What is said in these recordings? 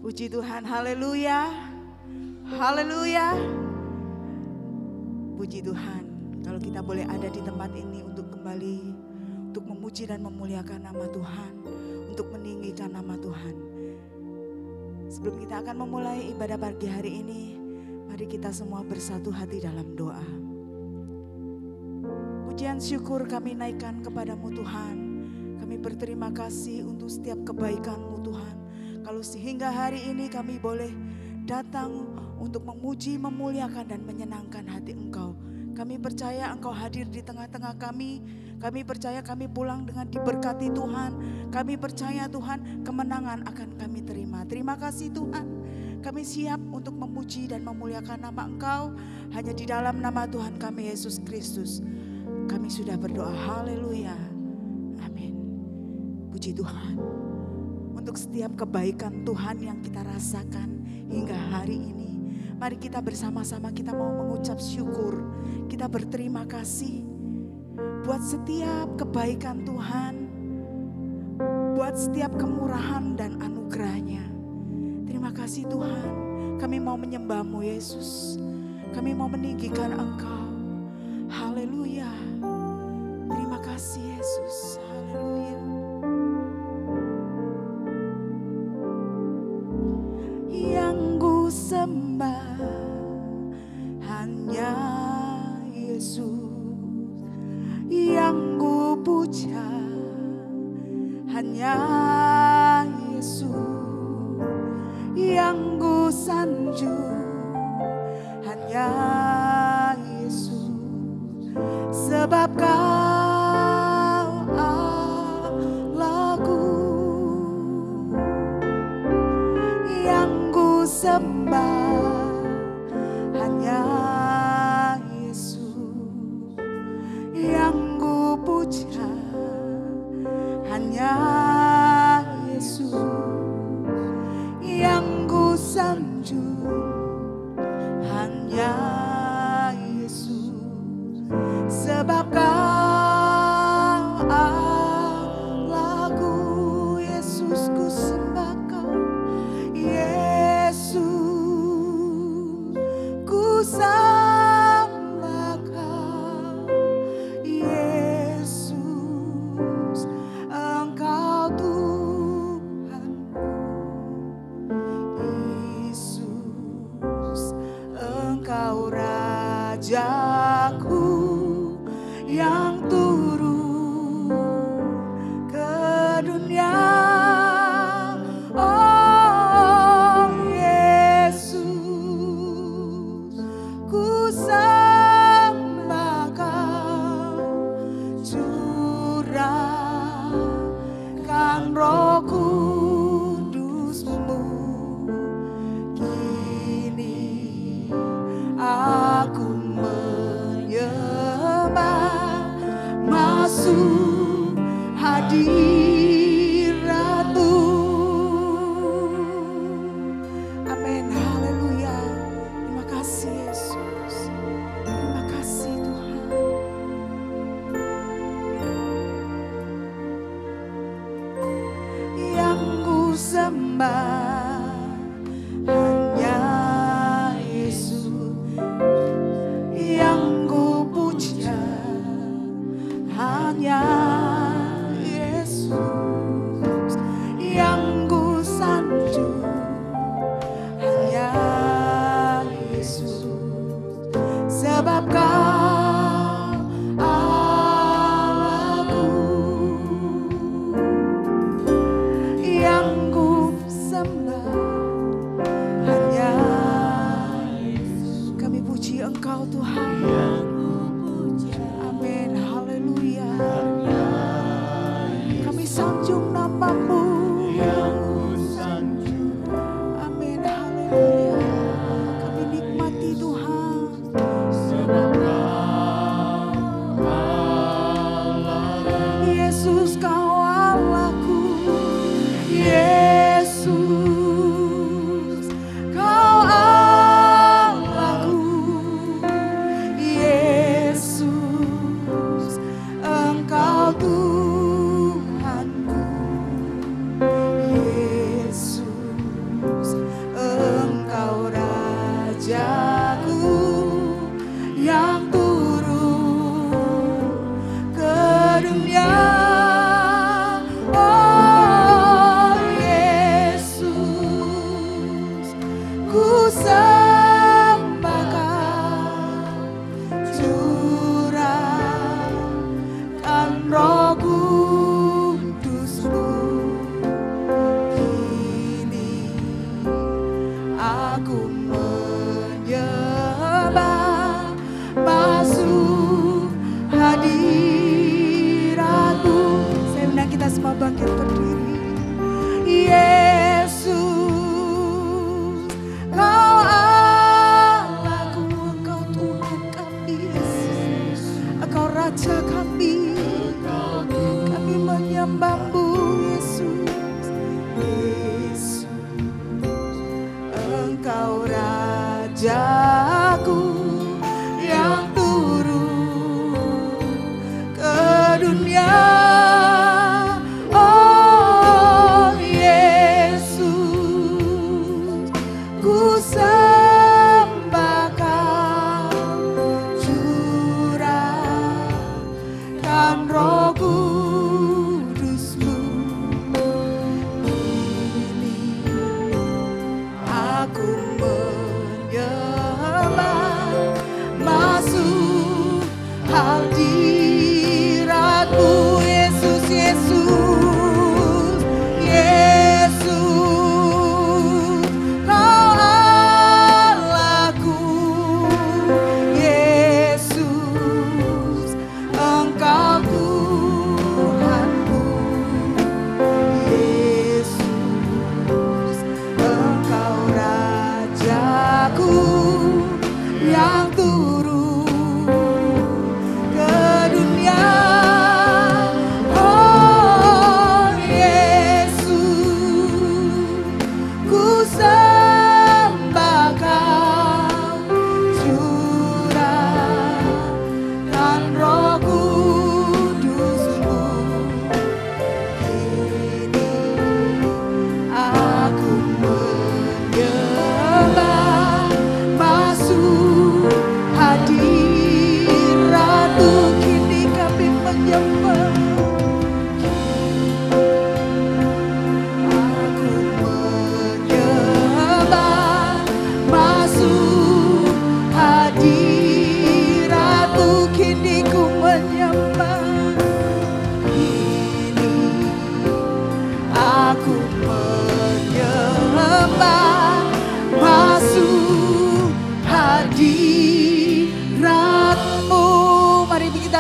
Puji Tuhan, haleluya, haleluya. Puji Tuhan, kalau kita boleh ada di tempat ini untuk kembali, untuk memuji dan memuliakan nama Tuhan, untuk meninggikan nama Tuhan. Sebelum kita akan memulai ibadah pagi hari ini, mari kita semua bersatu hati dalam doa. Pujian syukur kami naikkan kepadamu Tuhan. Kami berterima kasih untuk setiap kebaikan-Mu Tuhan. Kalau sehingga hari ini kami boleh datang untuk memuji, memuliakan dan menyenangkan hati Engkau. Kami percaya Engkau hadir di tengah-tengah kami. Kami percaya kami pulang dengan diberkati Tuhan. Kami percaya Tuhan kemenangan akan kami terima. Terima kasih Tuhan. Kami siap untuk memuji dan memuliakan nama Engkau. Hanya di dalam nama Tuhan kami Yesus Kristus. Kami sudah berdoa. Haleluya. Amin. Puji Tuhan. Untuk setiap kebaikan Tuhan yang kita rasakan hingga hari ini. Mari kita bersama-sama kita mau mengucap syukur. Kita berterima kasih buat setiap kebaikan Tuhan. Buat setiap kemurahan dan anugerahnya. Terima kasih Tuhan. Kami mau menyembah-Mu Yesus. Kami mau meninggikan Engkau. Haleluya. Terima kasih Yesus. Haleluya. Yang ku sembah hanya Yesus, yang ku puja hanya Yesus, yang ku sanjung hanya Yesus, sebab Kau Allahku. Sembah hanya Yesus, yang ku puja hanya Yesus, yang ku sanjung hanya Yesus, sebab Kau Allahku. Yesus, ku sembah Kau Yesus, ku sembah Kau Yesus, Engkau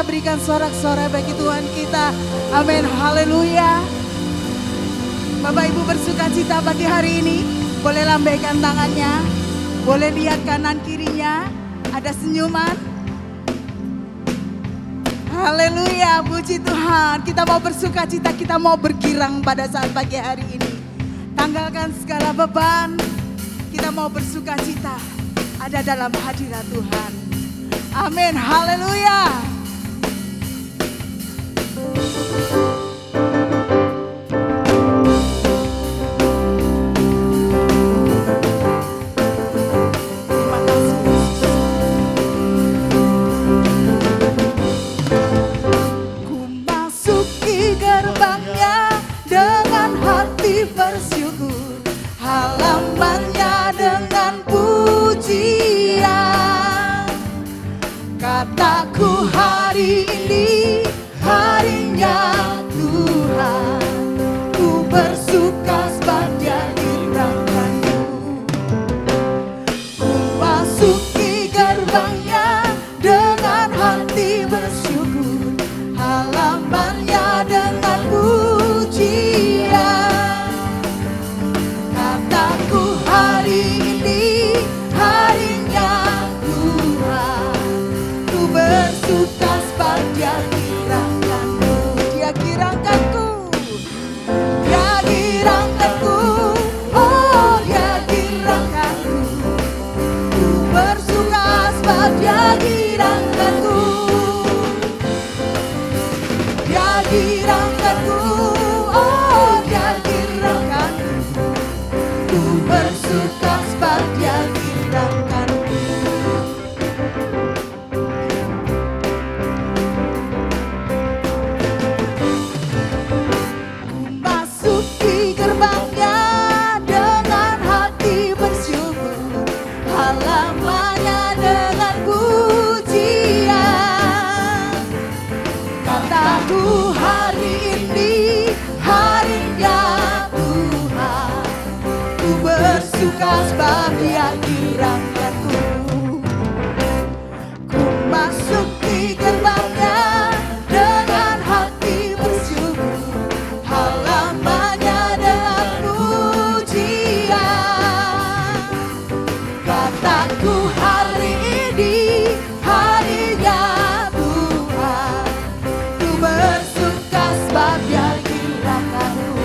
Berikan sorak-sorai bagi Tuhan kita. Amin, haleluya. Bapak Ibu bersuka cita pagi hari ini, boleh lambaikan tangannya, boleh lihat kanan kirinya, ada senyuman. Haleluya, puji Tuhan. Kita mau bersuka cita, kita mau bergirang pada saat pagi hari ini. Tanggalkan segala beban, kita mau bersuka cita, ada dalam hadirat Tuhan. Amin, haleluya. Bersyukur halamannya dengan pujian. Kataku hari ini harinya Tuhan, ku bersuka sebab Dia dirangkanku. Ku masuki gerbangnya dengan hati bersyukur, halamannya dengan pujian. Kataku hari ini harinya Tuhan, ku bersuka sebab Dia girangkanku. Dia girangkanku, Dia girangkanku, oh Dia girangkanku. Ku bersuka sebab Dia girangkanku. Dia girangkanku, oh Dia girangkanku. Ku bersuka sebab Dia girangkanku. Ku masuki gerbangnya dengan hati bersyukur, Ku bersuka sebab Dia kirangkanku. Ku masuk di gerbangnya dengan hati bersyukur, halamannya dengan pujian. Kataku hari ini harinya Tuhan, ku bersuka sebab Dia kirangkanku.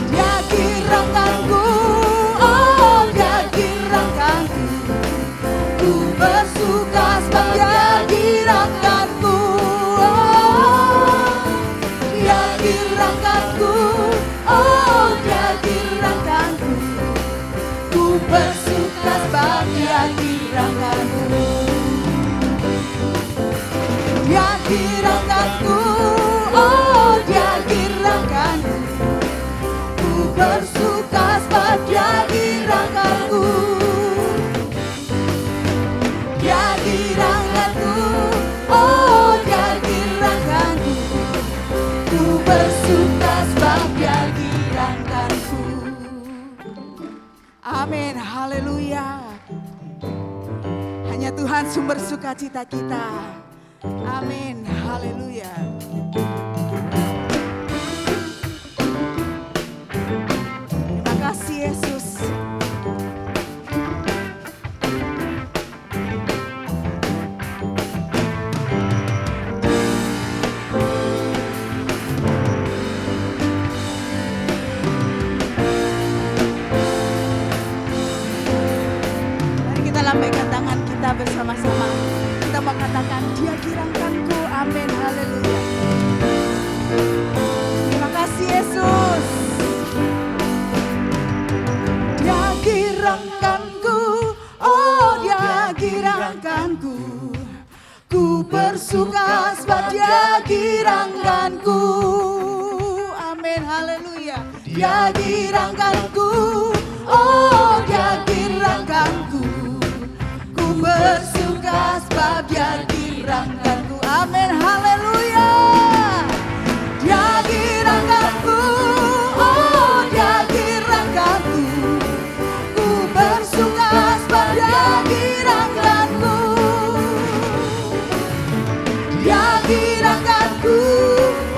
Dia kirangkanku, oh Dia kirangkanku. Ku bersuka sebab Dia kirangkanku. Oh, Dia kirangkanku, oh Dia kirangkanku. Ku bersuka sebab Dia kirangkanku. Dia kirangkanku, oh Dia kirangkanku. Ku bersuka sebab Dia kirangkanku. Dia kirangkanku, oh Dia kirangkanku. Ku bersuka sebab Dia kirangkanku. Amin, haleluya. Hanya Tuhan sumber sukacita kita. Amin, haleluya. Terima kasih Yesus. Mari kita lambaikan tangan kita bersama-sama. Kita mengatakan Dia kirangkanku. Amin, haleluya. Terima kasih Yesus. Dia kirangkanku, oh Dia kirangkanku. Ku bersuka sebab Dia kirangkanku. Amin, haleluya. Dia kirangkanku, oh Dia kirangkanku. Ku bersuka sebab Dia kirangkanku. Amin, haleluya. Dia kirangkanku, oh Dia kirangkanku. Ku bersuka sebab Dia kirangkanku. Dia kirangkanku,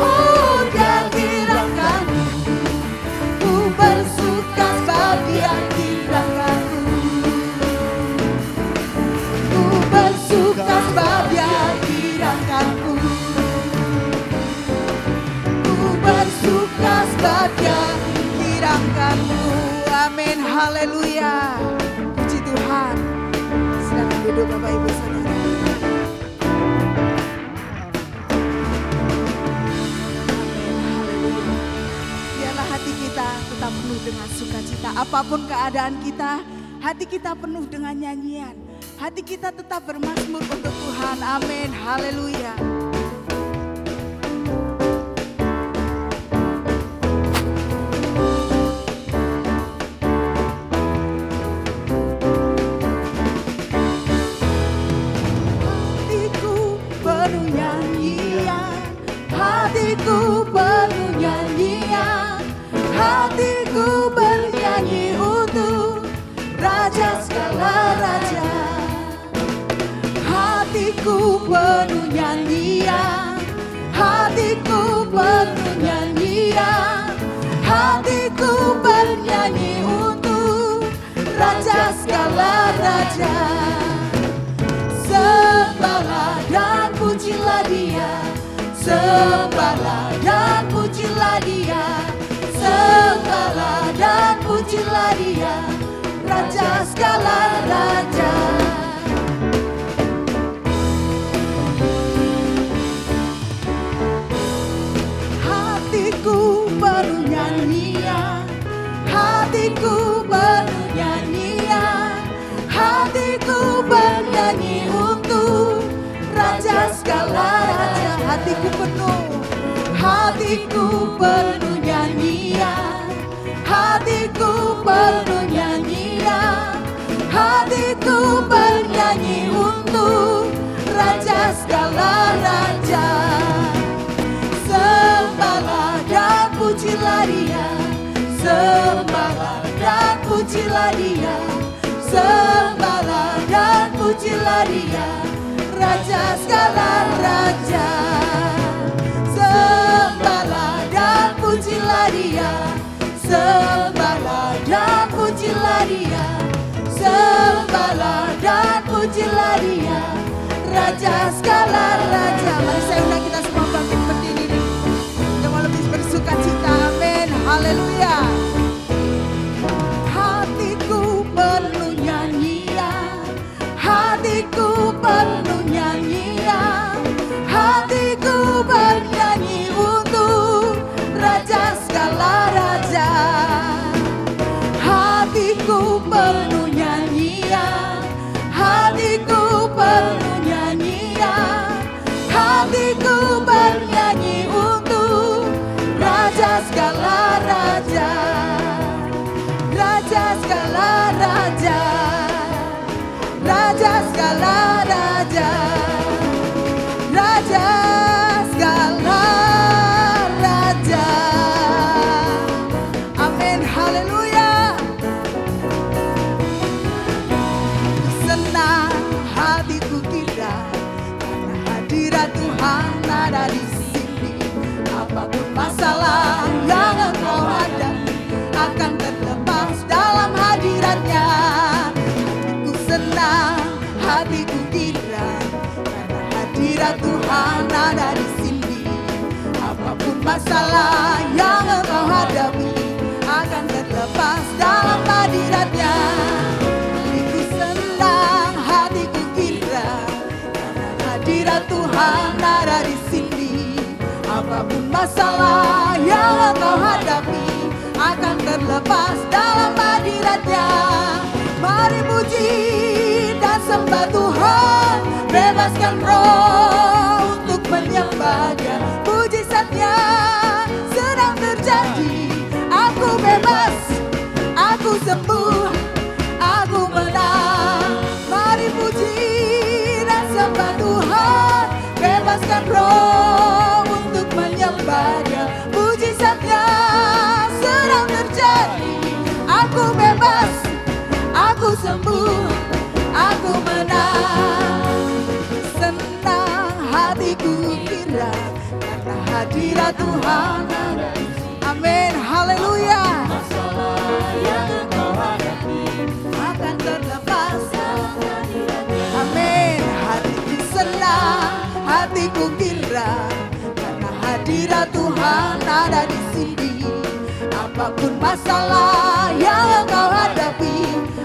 oh Dia kirangkanku. Ku bersuka sebab Dia kirangkanku. Ku bersuka sebab Dia kirangkanku. Ku bersuka sebab Dia kirangkanku. Amin, haleluya. Puji Tuhan. Silakan duduk Bapak Ibu Saudara. Amin, haleluya. Biarlah hati kita tetap penuh dengan sukacita. Apapun keadaan kita, hati kita penuh dengan nyanyian. Hati kita tetap bermazmur untuk Tuhan. Amin, haleluya. Hatiku penuh nyanyian, hatiku penuh nyanyian, hatiku bernyanyi untuk Raja segala raja. Hatiku penuh nyanyian, hatiku penuh nyanyian, hatiku bernyanyi untuk Raja segala raja. Sembahlah dan pujilah Dia, sembahlah dan pujilah Dia, sembahlah dan pujilah Dia, Raja segala raja. Hatiku penuh nyanyian, hatiku penuh nyanyian, hatiku bernyanyi untuk Raja segala raja. Hatiku penuh, hatiku penuh nyanyian, hatiku penuh nyanyian, hatiku bernyanyi untuk Raja segala raja. Sembahlah dan pujilah Dia, pujilah Dia, sembahlah dan pujilah Dia, Raja segala raja. Sembahlah dan pujilah Dia, sembahlah dan pujilah Dia, sembahlah dan pujilah Dia, Raja segala raja. Mari saya undang kita semua bangkit berdiri, kita mau lebih bersuka cita. Amin, haleluya. Hatiku penuh nyanyian, hatiku penuh nyanyian, hatiku bernyanyi untuk Raja segala raja. Hatiku penuh nyanyian, hatiku penuh nyanyian, hatiku bernyanyi untuk Raja segala raja, Raja segala raja, Raja segala raja, Raja segala raja. Amin, haleluya. Senang hatiku kira karena hadirat Tuhan ada di sini. Apapun masalah yang engkau hadapi akan terlepas dalam hadiratnya. Hatiku senang, hatiku kira karena hadirat Tuhan ada di sini. Apapun masalah yang engkau hadapi akan terlepas dalam hadiratnya. Hatiku senang, hatiku kira karena hadirat Tuhan ada di sini. Apapun masalah yang engkau hadapi akan terlepas dalam hadiratnya. Mari puji dan sembah Tuhan, bebaskan roh untuk menyembah Dia. Mujizatnya sedang terjadi. Aku bebas, aku sembuh, aku menang. Mari puji dan sembah Tuhan, bebaskan roh untuk menyembah Dia. Mujizatnya sedang terjadi. Aku bebas, aku sembuh, aku menang. Senang hatiku kira karena hadirat Tuhan ada. Amin, haleluya. Akan terlepas. Amin, hatiku senang, hatiku kira karena hadirat Tuhan ada di sini. Apapun masalah yang engkau hadapi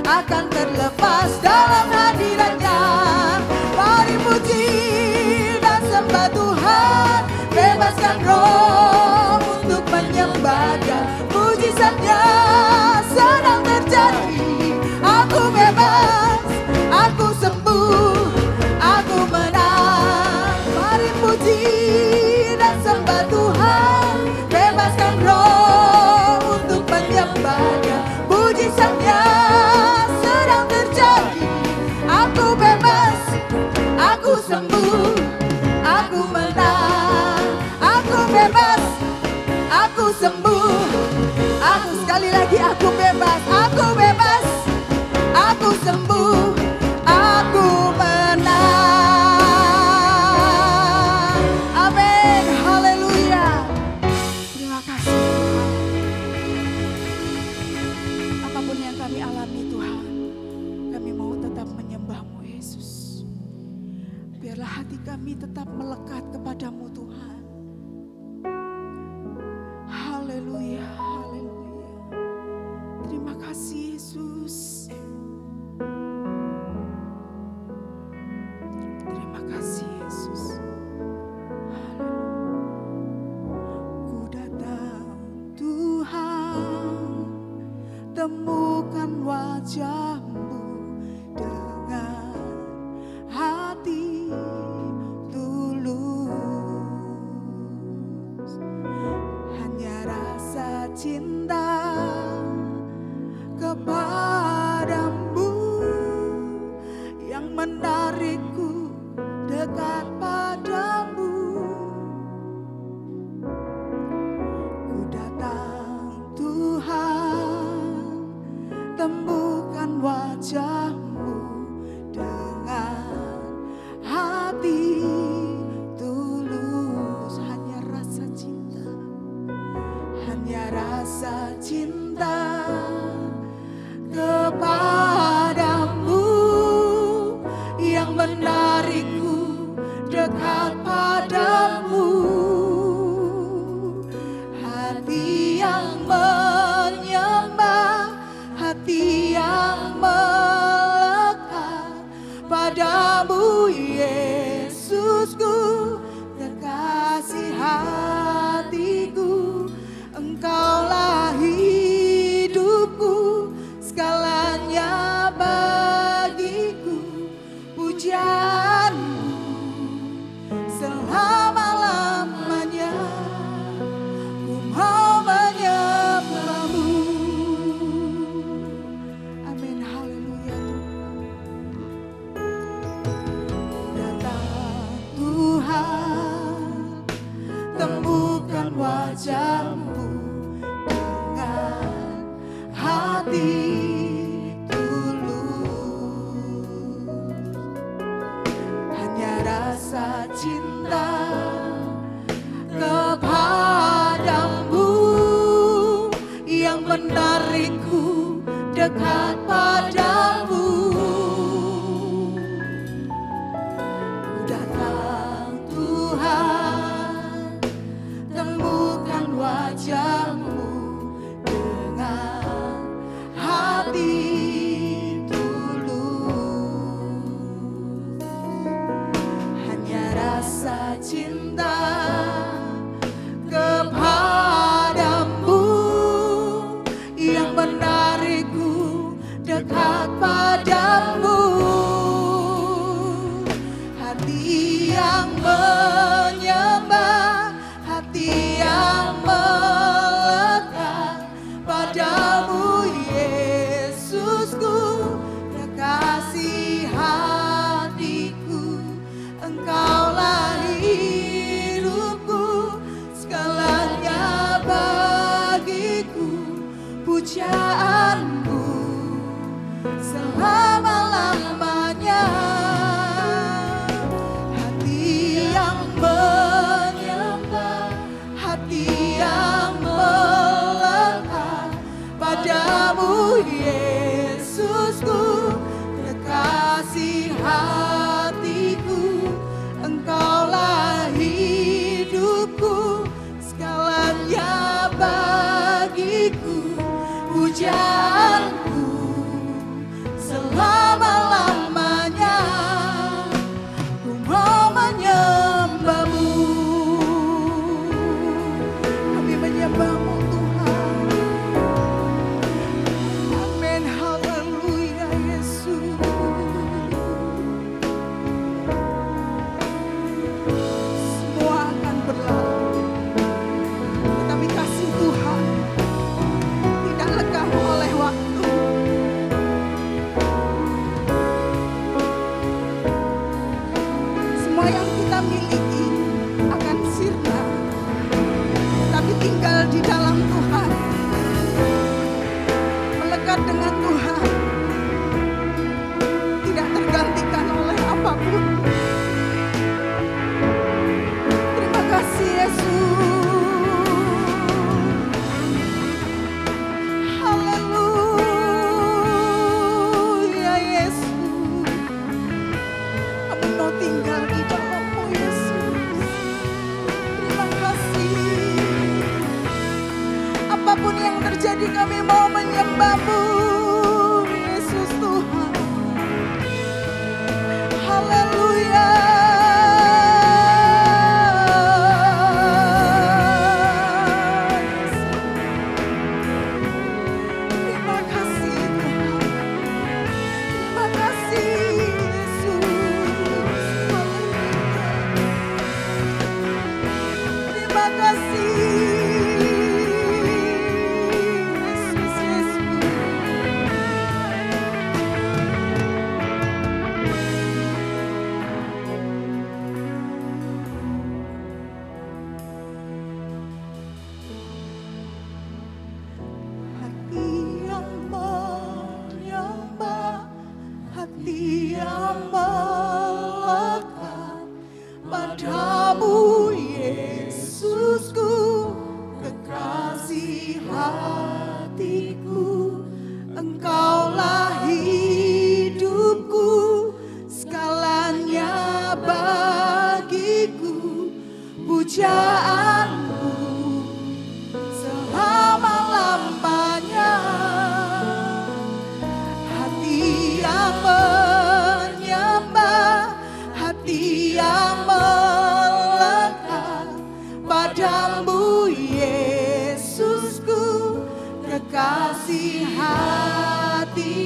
akan terlepas dalam hadiratnya. Mari puji dan sembah Tuhan, bebaskan roh untuk menyembah Dia. Mujizatnya sedang terjadi. Aku bebas, aku sembuh, aku menang. Mari puji dan sembah Tuhan, bebaskan roh untuk menyembah Dia. Mujizatnya sedang terjadi. Aku bebas, aku sembuh, aku menang. Aku bebas, aku sembuh, aku sekali lagi aku bebas, aku bebas, aku sembuh, aku menang. Amin, haleluya. Terima kasih Tuhan. Apapun yang kami alami Tuhan, kami mau tetap menyembah-Mu Yesus. Biarlah hati kami tetap melekat kepadamu Tuhan. Haleluya, haleluya. Terima kasih Yesus. Terima kasih Yesus. Haleluya. Ku datang Tuhan, temukan wajah-Mu dengan hati tulus. Hanya rasa cinta kepadamu yang menarikku dekat padamu. Ku datang Tuhan, Padamu Yesusku, kekasih hati.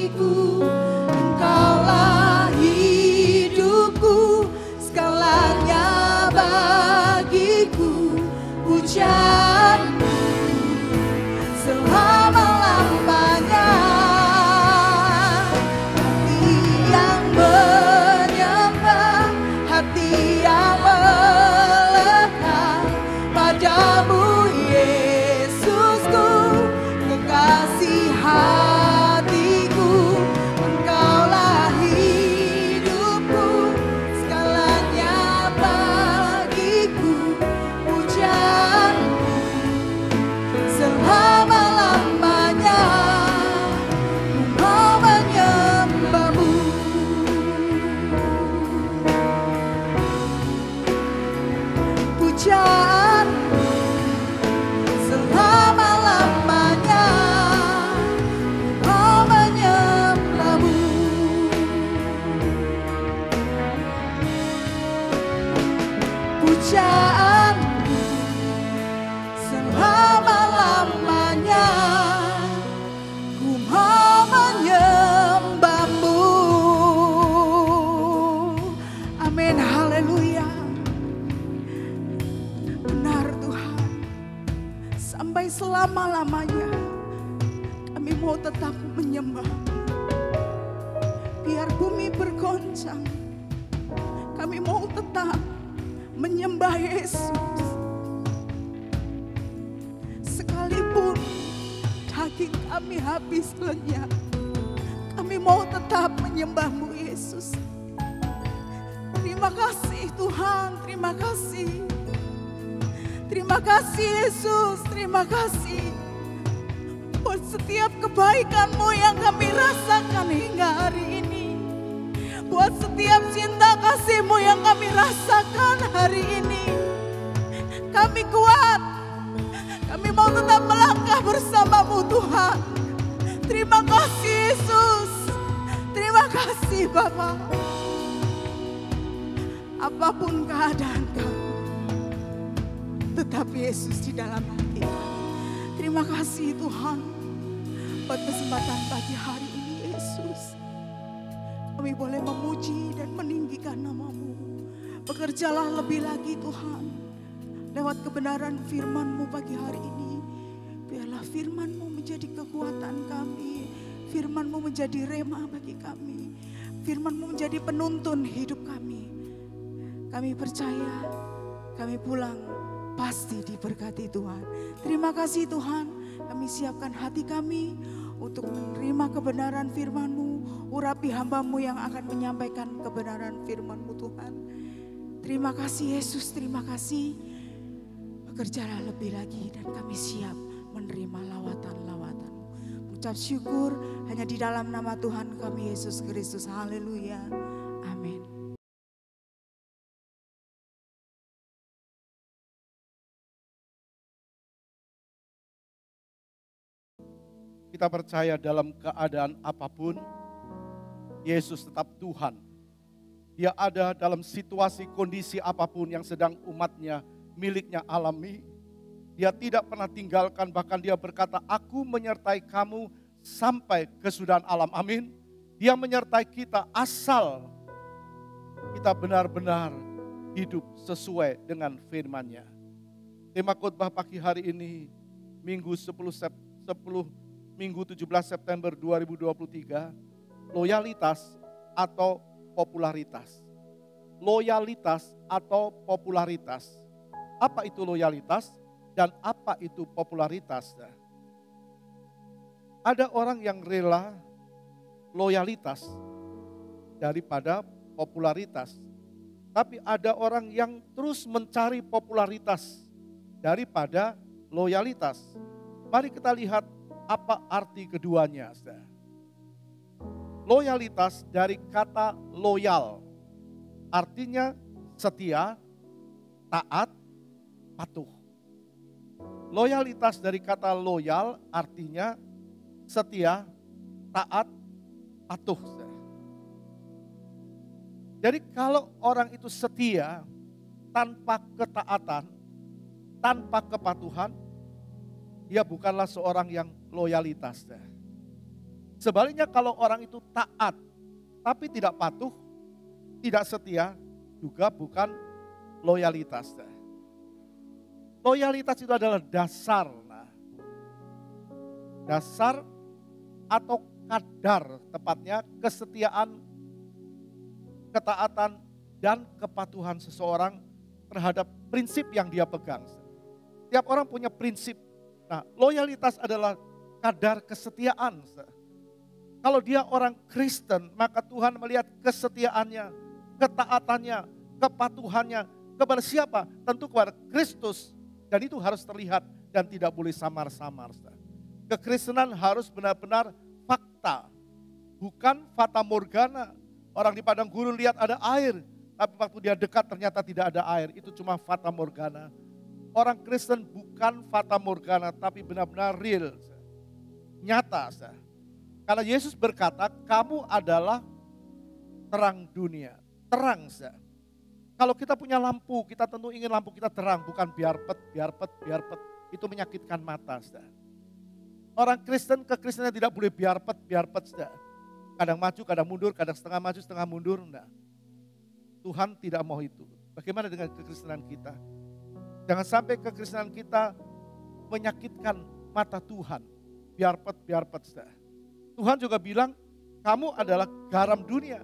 mau tetap menyembah. Biar bumi bergoncang, kami mau tetap menyembah Yesus. Sekalipun daging kami habis lenyap, kami mau tetap menyembah-Mu Yesus. Terima kasih Tuhan, terima kasih. Terima kasih Yesus, terima kasih buat setiap kebaikan-Mu yang kami rasakan hingga hari ini. Buat setiap cinta kasih-Mu yang kami rasakan hari ini. Kami kuat, kami mau tetap melangkah bersama-Mu Tuhan. Terima kasih Yesus, terima kasih Bapa. Apapun keadaan kami, tetap Yesus di dalam hati kami. Terima kasih Tuhan buat kesempatan pagi hari ini Yesus. Kami boleh memuji dan meninggikan nama-Mu. Bekerjalah lebih lagi Tuhan. Lewat kebenaran firman-Mu pagi hari ini. Biarlah firman-Mu menjadi kekuatan kami. Firman-Mu menjadi rema bagi kami. Firman-Mu menjadi penuntun hidup kami. Kami percaya, kami pulang pasti diberkati Tuhan. Terima kasih Tuhan, kami siapkan hati kami untuk menerima kebenaran firman-Mu. Urapi hamba-Mu yang akan menyampaikan kebenaran firman-Mu Tuhan. Terima kasih Yesus, terima kasih. Bekerjalah lebih lagi dan kami siap menerima lawatan-lawatan-Mu. Ucap syukur hanya di dalam nama Tuhan kami Yesus Kristus. Haleluya. Amin. Kita percaya dalam keadaan apapun, Yesus tetap Tuhan. Dia ada dalam situasi kondisi apapun yang sedang umatnya, miliknya alami. Dia tidak pernah tinggalkan, bahkan dia berkata, aku menyertai kamu sampai kesudahan alam. Amin. Dia menyertai kita asal kita benar-benar hidup sesuai dengan firman-Nya. Tema khotbah pagi hari ini, Minggu 17 September 2023, loyalitas atau popularitas. Loyalitas atau popularitas. Apa itu loyalitas dan apa itu popularitas? Ada orang yang rela loyalitas daripada popularitas. Tapi ada orang yang terus mencari popularitas daripada loyalitas. Mari kita lihat apa arti keduanya. Loyalitas dari kata loyal, artinya setia, taat, patuh. Loyalitas dari kata loyal artinya setia, taat, patuh. Jadi kalau orang itu setia tanpa ketaatan, tanpa kepatuhan, dia bukanlah seorang yang loyalitas. Sebaliknya kalau orang itu taat tapi tidak patuh, tidak setia, juga bukan loyalitas. Loyalitas itu adalah dasar. Dasar atau kadar, tepatnya kesetiaan, ketaatan, dan kepatuhan seseorang terhadap prinsip yang dia pegang. Setiap orang punya prinsip. Nah, loyalitas adalah kadar kesetiaan. Kalau dia orang Kristen, maka Tuhan melihat kesetiaannya, ketaatannya, kepatuhannya kepada siapa? Tentu kepada Kristus. Dan itu harus terlihat dan tidak boleh samar-samar. Kekristenan harus benar-benar fakta, bukan fata morgana. Orang di padang gurun lihat ada air, tapi waktu dia dekat ternyata tidak ada air. Itu cuma fata morgana. Orang Kristen bukan fata morgana, tapi benar-benar real, nyata. Karena Yesus berkata, kamu adalah terang dunia, terang. Kalau kita punya lampu, kita tentu ingin lampu kita terang, bukan biar pet. Itu menyakitkan mata. Orang Kristen, kekristenan tidak boleh biar pet. Kadang maju, kadang mundur, kadang setengah maju, setengah mundur. Enggak. Tuhan tidak mau itu. Bagaimana dengan kekristenan kita? Jangan sampai kekristenan kita menyakitkan mata Tuhan. biarpet. Tuhan juga bilang, kamu adalah garam dunia.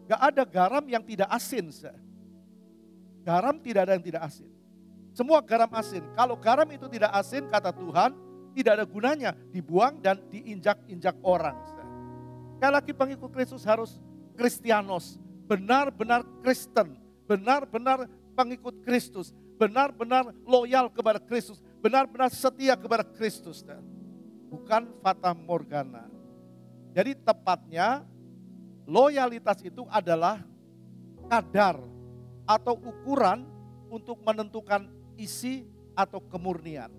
Gak ada garam yang tidak asin. Garam tidak ada yang tidak asin. Semua garam asin. Kalau garam itu tidak asin, kata Tuhan, tidak ada gunanya. Dibuang dan diinjak-injak orang. Sekali lagi pengikut Kristus harus Kristianos. Benar-benar Kristen. Benar-benar pengikut Kristus. Benar-benar loyal kepada Kristus. Benar-benar setia kepada Kristus. Bukan fata morgana. Jadi tepatnya loyalitas itu adalah kadar atau ukuran untuk menentukan isi atau kemurnian.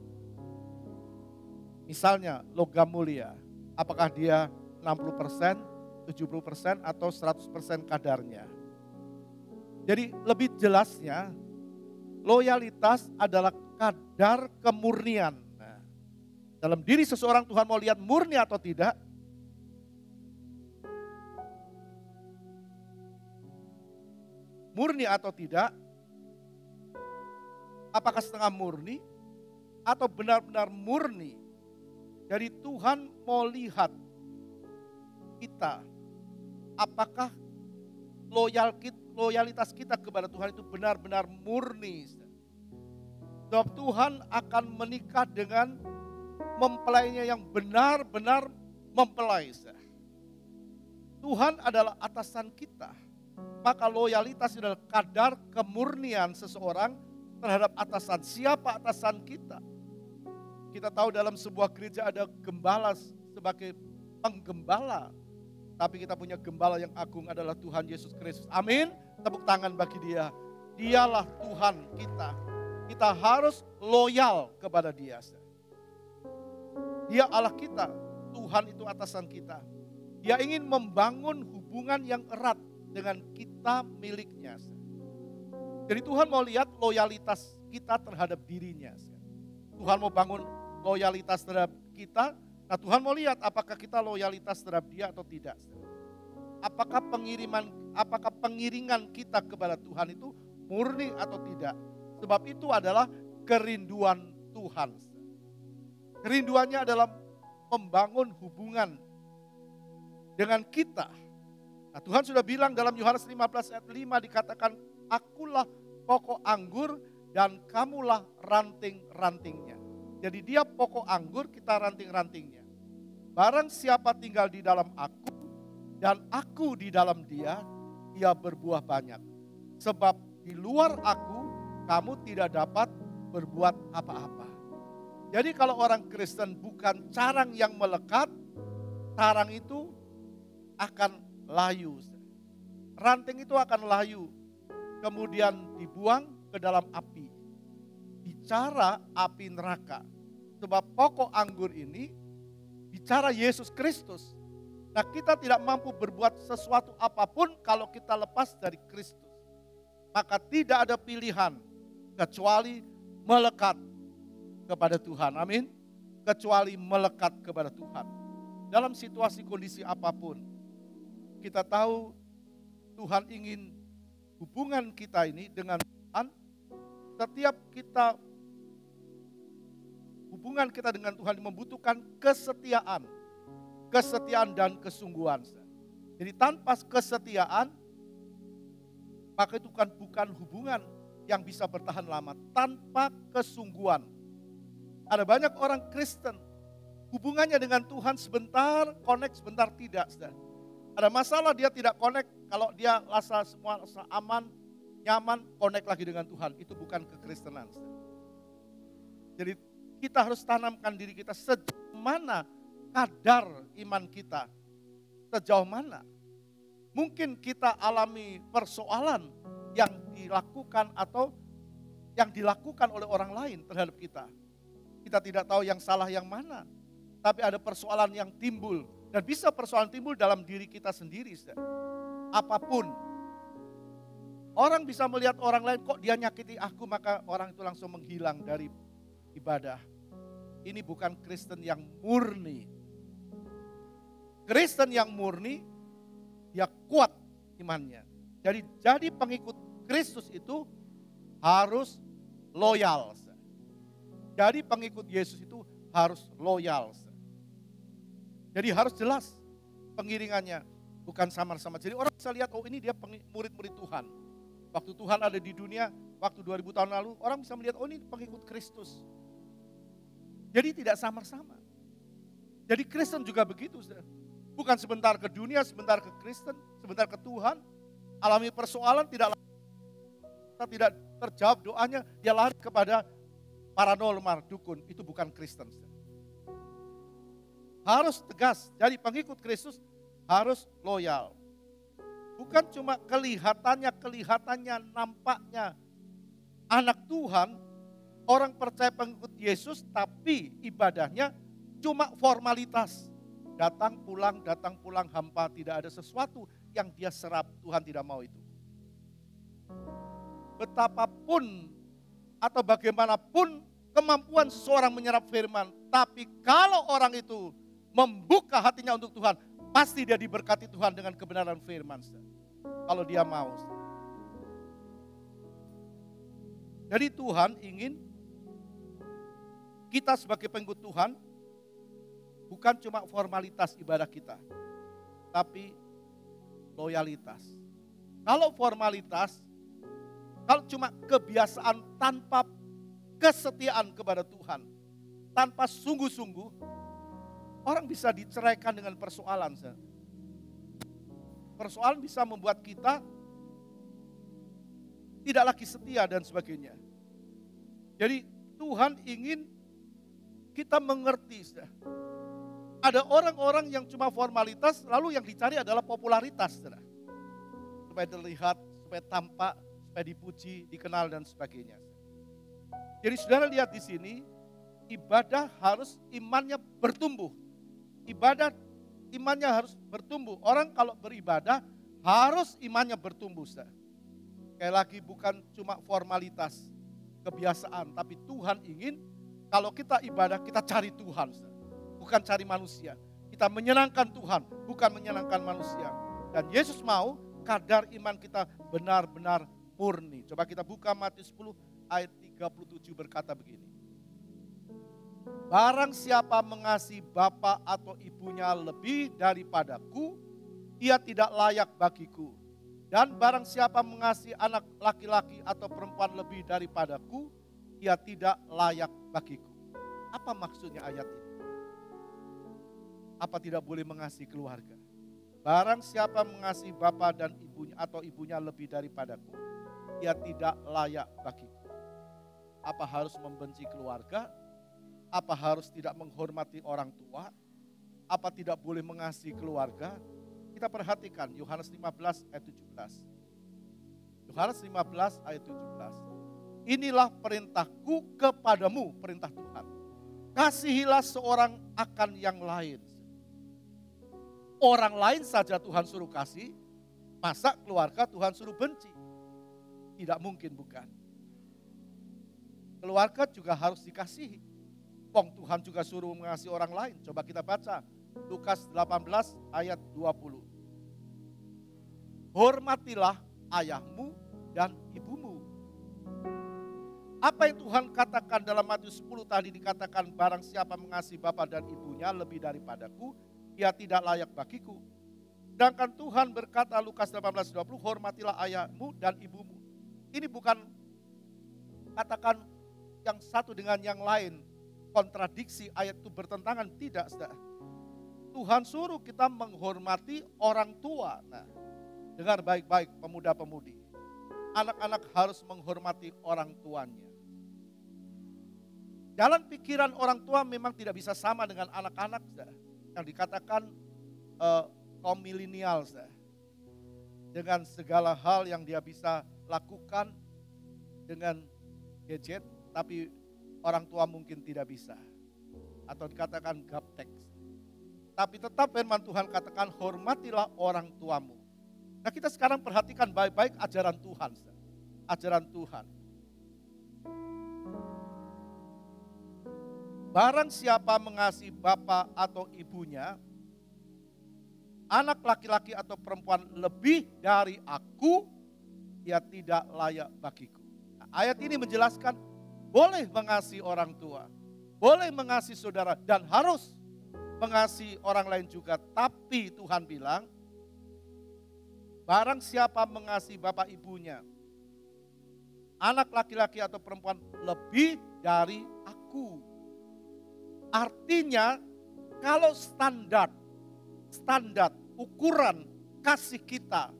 Misalnya logam mulia, apakah dia 60%, 70% atau 100% kadarnya. Jadi lebih jelasnya loyalitas adalah kadar kemurnian. Nah, dalam diri seseorang Tuhan mau lihat murni atau tidak. Murni atau tidak, apakah setengah murni atau benar-benar murni. Jadi Tuhan mau lihat kita, apakah loyalitas kita kepada Tuhan itu benar-benar murni. Sebab Tuhan akan menikah dengan mempelainya yang benar-benar mempelai. Tuhan adalah atasan kita. Maka loyalitas adalah kadar kemurnian seseorang terhadap atasan. Siapa atasan kita? Kita tahu dalam sebuah gereja ada gembala sebagai penggembala. Tapi kita punya gembala yang agung adalah Tuhan Yesus Kristus. Amin. Tepuk tangan bagi dia. Dialah Tuhan kita. Kita harus loyal kepada dia. Dia Allah kita. Tuhan itu atasan kita. Dia ingin membangun hubungan yang erat dengan kita miliknya. Jadi Tuhan mau lihat loyalitas kita terhadap dirinya. Tuhan mau bangun loyalitas terhadap kita. Nah Tuhan mau lihat apakah kita loyalitas terhadap dia atau tidak. Apakah pengiringan kita kepada Tuhan itu murni atau tidak. Sebab itu adalah kerinduan Tuhan. Kerinduannya adalah membangun hubungan dengan kita. Nah, Tuhan sudah bilang dalam Yohanes 15 ayat 5 dikatakan, akulah pokok anggur dan kamulah ranting-rantingnya. Jadi dia pokok anggur, kita ranting-rantingnya. Barang siapa tinggal di dalam aku dan aku di dalam dia, ia berbuah banyak. Sebab di luar aku, kamu tidak dapat berbuat apa-apa. Jadi kalau orang Kristen bukan carang yang melekat, carang itu akan layu. Ranting itu akan layu. Kemudian dibuang ke dalam api. Bicara api neraka. Sebab pokok anggur ini bicara Yesus Kristus. Nah kita tidak mampu berbuat sesuatu apapun kalau kita lepas dari Kristus. Maka tidak ada pilihan kecuali melekat kepada Tuhan. Amin. Kecuali melekat kepada Tuhan. Dalam situasi kondisi apapun. Kita tahu Tuhan ingin hubungan kita ini dengan Tuhan. Setiap kita hubungan kita dengan Tuhan membutuhkan kesetiaan. Kesetiaan dan kesungguhan. Jadi tanpa kesetiaan, maka itu bukan hubungan yang bisa bertahan lama. Tanpa kesungguhan. Ada banyak orang Kristen, hubungannya dengan Tuhan sebentar, connect sebentar tidak. Ada masalah dia tidak connect, kalau dia rasa semua aman, nyaman, connect lagi dengan Tuhan. Itu bukan kekristenan. Jadi kita harus tanamkan diri kita sejauh mana kadar iman kita. Sejauh mana. Mungkin kita alami persoalan yang dilakukan atau yang dilakukan oleh orang lain terhadap kita. Kita tidak tahu yang salah yang mana. Tapi ada persoalan yang timbul. Dan bisa persoalan timbul dalam diri kita sendiri. Apapun. Orang bisa melihat orang lain, kok dia nyakiti aku, maka orang itu langsung menghilang dari ibadah. Ini bukan Kristen yang murni. Kristen yang murni, dia kuat imannya. Jadi pengikut Kristus itu harus loyal. Jadi pengikut Yesus itu harus loyal. Jadi harus jelas pengiringannya, bukan samar-samar. Jadi orang bisa lihat, oh ini dia murid-murid Tuhan. Waktu Tuhan ada di dunia, waktu 2000 tahun lalu, orang bisa melihat, oh ini pengikut Kristus. Jadi tidak samar-samar. Jadi Kristen juga begitu, saudara. Bukan sebentar ke dunia, sebentar ke Kristen, sebentar ke Tuhan. Alami persoalan, tidak terjawab doanya, dia lari kepada paranormal, dukun. Itu bukan Kristen, saudara. Harus tegas, jadi pengikut Kristus harus loyal. Bukan cuma kelihatannya, nampaknya anak Tuhan, orang percaya pengikut Yesus, tapi ibadahnya cuma formalitas. Datang pulang hampa, tidak ada sesuatu yang dia serap, Tuhan tidak mau itu. Betapapun atau bagaimanapun kemampuan seseorang menyerap firman, tapi kalau orang itu membuka hatinya untuk Tuhan, pasti dia diberkati Tuhan dengan kebenaran firman. Kalau dia mau. Jadi Tuhan ingin kita sebagai pengikut Tuhan, bukan cuma formalitas ibadah kita, tapi loyalitas. Kalau formalitas, kalau cuma kebiasaan tanpa kesetiaan kepada Tuhan, tanpa sungguh-sungguh, orang bisa diceraikan dengan persoalan. Persoalan bisa membuat kita tidak lagi setia dan sebagainya. Jadi Tuhan ingin kita mengerti. Ada orang-orang yang cuma formalitas, lalu yang dicari adalah popularitas. Supaya terlihat, supaya tampak, supaya dipuji, dikenal dan sebagainya. Jadi saudara lihat di sini, ibadah harus imannya bertumbuh. Ibadah imannya harus bertumbuh. Orang kalau beribadah harus imannya bertumbuh. Sekali lagi bukan cuma formalitas, kebiasaan. Tapi Tuhan ingin kalau kita ibadah kita cari Tuhan. Bukan cari manusia. Kita menyenangkan Tuhan, bukan menyenangkan manusia. Dan Yesus mau kadar iman kita benar-benar murni. Coba kita buka Matius 10 ayat 37 berkata begini. Barang siapa mengasihi bapa atau ibunya lebih daripadaku, ia tidak layak bagiku. Dan barang siapa mengasihi anak laki-laki atau perempuan lebih daripadaku, ia tidak layak bagiku. Apa maksudnya ayat ini? Apa tidak boleh mengasihi keluarga? Barang siapa mengasihi bapa dan ibunya atau ibunya lebih daripadaku, ia tidak layak bagiku. Apa harus membenci keluarga? Apa harus tidak menghormati orang tua? Apa tidak boleh mengasihi keluarga? Kita perhatikan Yohanes 15 ayat 17. Yohanes 15 ayat 17. Inilah perintahku kepadamu, perintah Tuhan. Kasihilah seorang akan yang lain. Orang lain saja Tuhan suruh kasih, masa keluarga Tuhan suruh benci? Tidak mungkin, bukan. Keluarga juga harus dikasihi. Tuhan juga suruh mengasihi orang lain. Coba kita baca Lukas 18 ayat 20. Hormatilah ayahmu dan ibumu. Apa yang Tuhan katakan dalam Matius 10 tadi dikatakan barang siapa mengasihi bapa dan ibunya lebih daripadaku, ia tidak layak bagiku. Sedangkan Tuhan berkata Lukas 18:20, hormatilah ayahmu dan ibumu. Ini bukan katakan yang satu dengan yang lain, kontradiksi ayat itu bertentangan, tidak. Tuhan suruh kita menghormati orang tua. Nah, dengar baik-baik pemuda-pemudi. Anak-anak harus menghormati orang tuanya. Jalan pikiran orang tua memang tidak bisa sama dengan anak-anak. Yang dikatakan kaum milenial. Dengan segala hal yang dia bisa lakukan dengan gadget, tapi orang tua mungkin tidak bisa. Atau dikatakan gaptek. Tapi tetap firman Tuhan katakan hormatilah orang tuamu. Nah kita sekarang perhatikan baik-baik ajaran Tuhan. Ajaran Tuhan. Barang siapa mengasihi bapa atau ibunya, anak laki-laki atau perempuan lebih dari aku, ia tidak layak bagiku. Nah, ayat ini menjelaskan boleh mengasihi orang tua, boleh mengasihi saudara, dan harus. mengasihi orang lain juga. Tapi Tuhan bilang, barang siapa mengasihi bapak ibunya, anak laki-laki atau perempuan lebih dari aku. Artinya kalau standar ukuran kasih kita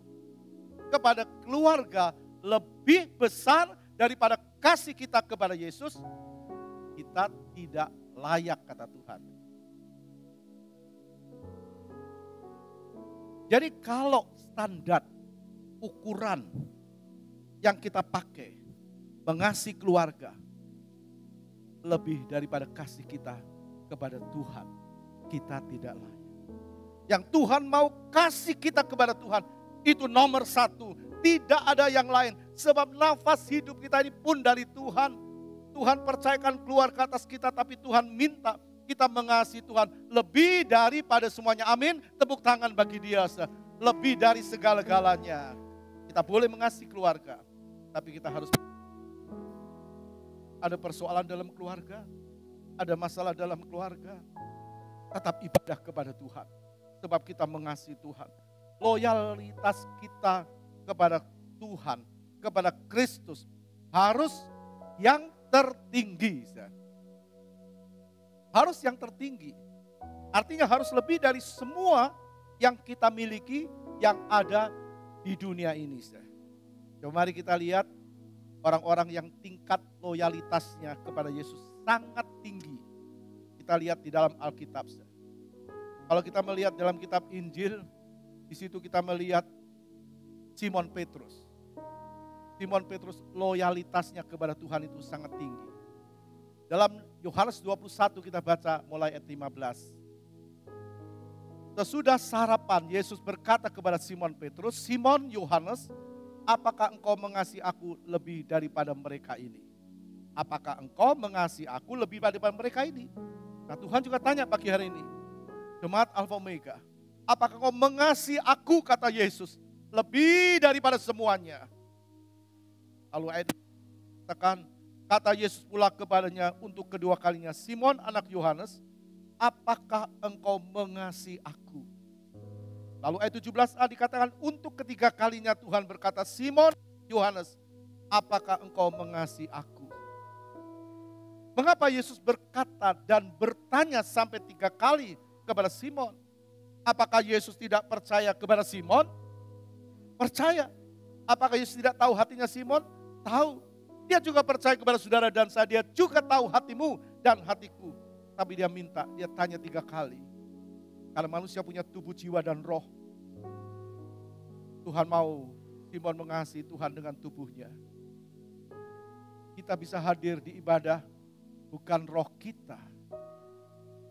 kepada keluarga lebih besar daripada kasih kita kepada Yesus, kita tidak layak, kata Tuhan. Jadi kalau standar ukuran yang kita pakai mengasihi keluarga lebih daripada kasih kita kepada Tuhan, kita tidak layak. Yang Tuhan mau kasih kita kepada Tuhan itu nomor satu, tidak ada yang lain. Sebab nafas hidup kita ini pun dari Tuhan. Tuhan percayakan keluarga atas kita, tapi Tuhan minta kita mengasihi Tuhan lebih daripada semuanya. Amin. Tepuk tangan bagi dia. Lebih dari segala-galanya. Kita boleh mengasihi keluarga, tapi kita harus ada persoalan dalam keluarga, ada masalah dalam keluarga, tetap ibadah kepada Tuhan. Sebab kita mengasihi Tuhan. Loyalitas kita kepada Tuhan, kepada Kristus harus yang tertinggi. Harus yang tertinggi. Artinya harus lebih dari semua yang kita miliki yang ada di dunia ini. Coba mari kita lihat orang-orang yang tingkat loyalitasnya kepada Yesus sangat tinggi. Kita lihat di dalam Alkitab. Kalau kita melihat dalam kitab Injil, di situ kita melihat Simon Petrus. Simon Petrus loyalitasnya kepada Tuhan itu sangat tinggi. Dalam Yohanes 21 kita baca mulai ayat 15. Sesudah sarapan Yesus berkata kepada Simon Petrus, Simon Yohanes, apakah engkau mengasihi aku lebih daripada mereka ini? Apakah engkau mengasihi aku lebih daripada mereka ini? Nah, Tuhan juga tanya pagi hari ini, Jemaat Alfa Omega, apakah engkau mengasihi aku, kata Yesus, lebih daripada semuanya? Lalu ayat tekan, kata Yesus pula kepadanya untuk kedua kalinya, Simon anak Yohanes, apakah engkau mengasihi aku? Lalu ayat 17a dikatakan untuk ketiga kalinya Tuhan berkata, Simon Yohanes, apakah engkau mengasihi aku? Mengapa Yesus berkata dan bertanya sampai 3 kali kepada Simon? Apakah Yesus tidak percaya kepada Simon? Percaya. Apakah Yesus tidak tahu hatinya Simon? Tahu. Dia juga percaya kepada saudara dan saya. Dia juga tahu hatimu dan hatiku. Tapi dia minta, dia tanya 3 kali. Karena manusia punya tubuh, jiwa, dan roh. Tuhan mau Simon mengasihi Tuhan dengan tubuhnya. Kita bisa hadir di ibadah, bukan roh kita,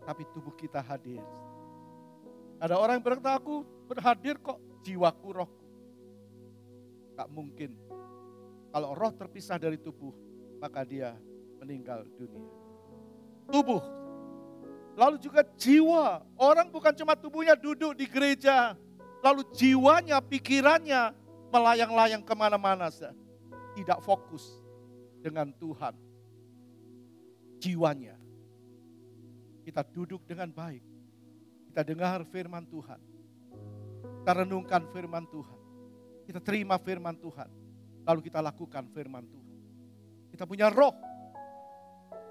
tapi tubuh kita hadir. Ada orang yang berkata, aku berhadir kok, jiwaku, rohku. Tak mungkin. Kalau roh terpisah dari tubuh, maka dia meninggal dunia. Tubuh. Lalu juga jiwa. Orang bukan cuma tubuhnya duduk di gereja. Lalu jiwanya, pikirannya melayang-layang kemana-mana. Tidak fokus dengan Tuhan. Jiwanya. Kita duduk dengan baik. Kita dengar firman Tuhan. Kita renungkan firman Tuhan. Kita terima firman Tuhan. Lalu kita lakukan firman Tuhan. Kita punya roh.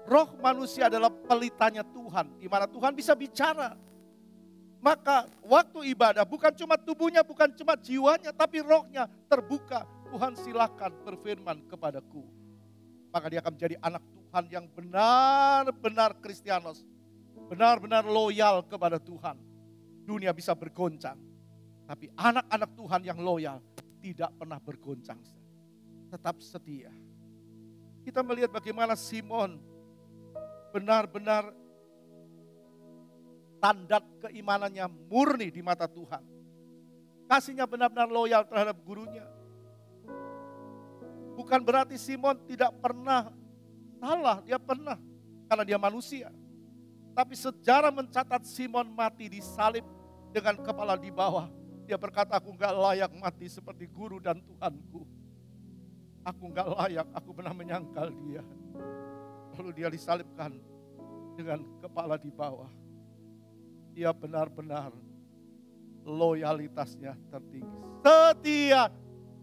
Roh manusia adalah pelitanya Tuhan, di mana Tuhan bisa bicara. Maka waktu ibadah bukan cuma tubuhnya, bukan cuma jiwanya, tapi rohnya terbuka. Tuhan silakan berfirman kepadaku. Maka dia akan menjadi anak Tuhan yang benar-benar Kristianos. Benar-benar loyal kepada Tuhan. Dunia bisa bergoncang. Tapi anak-anak Tuhan yang loyal tidak pernah bergoncang. Tetap setia. Kita melihat bagaimana Simon benar-benar tanda keimanannya murni di mata Tuhan. Kasihnya benar-benar loyal terhadap gurunya. Bukan berarti Simon tidak pernah salah, dia pernah karena dia manusia. Tapi sejarah mencatat Simon mati disalib dengan kepala di bawah. Dia berkata, aku enggak layak mati seperti guru dan Tuhanku. Aku enggak layak, aku pernah menyangkal dia. Lalu dia disalibkan dengan kepala di bawah. dia benar-benar loyalitasnya tertinggi. Setia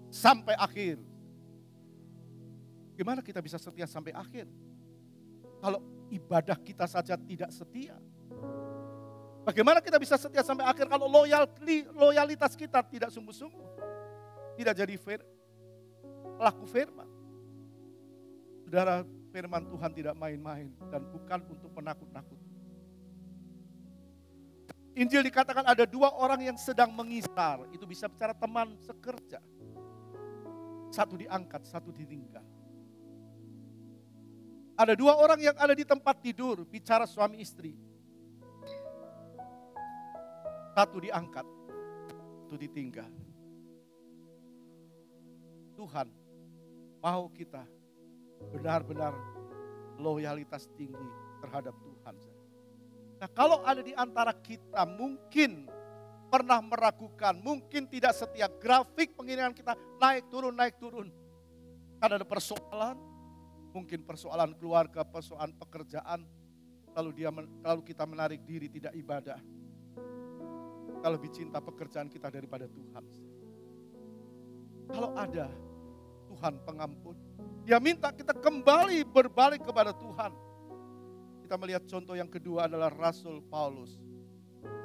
sampai akhir. Gimana kita bisa setia sampai akhir? Kalau ibadah kita saja tidak setia. Bagaimana kita bisa setia sampai akhir kalau loyalitas kita tidak sungguh-sungguh? Tidak jadi pelaku firman. Saudara, firman Tuhan tidak main-main dan bukan untuk menakut-nakuti. Injil dikatakan ada dua orang yang sedang mengisar. Itu bisa bicara teman sekerja. Satu diangkat, satu ditinggal. Ada dua orang yang ada di tempat tidur, bicara suami istri. Satu diangkat, satu ditinggal. Tuhan mau kita benar-benar loyalitas tinggi terhadap Tuhan. Nah, kalau ada di antara kita mungkin pernah meragukan, mungkin tidak setia, grafik pengiringan kita naik turun. Karena ada persoalan, mungkin persoalan keluarga, persoalan pekerjaan, lalu kita menarik diri tidak ibadah. Kita lebih cinta pekerjaan kita daripada Tuhan. Kalau ada Tuhan pengampun, Dia minta kita kembali berbalik kepada Tuhan. Kita melihat contoh yang kedua adalah Rasul Paulus.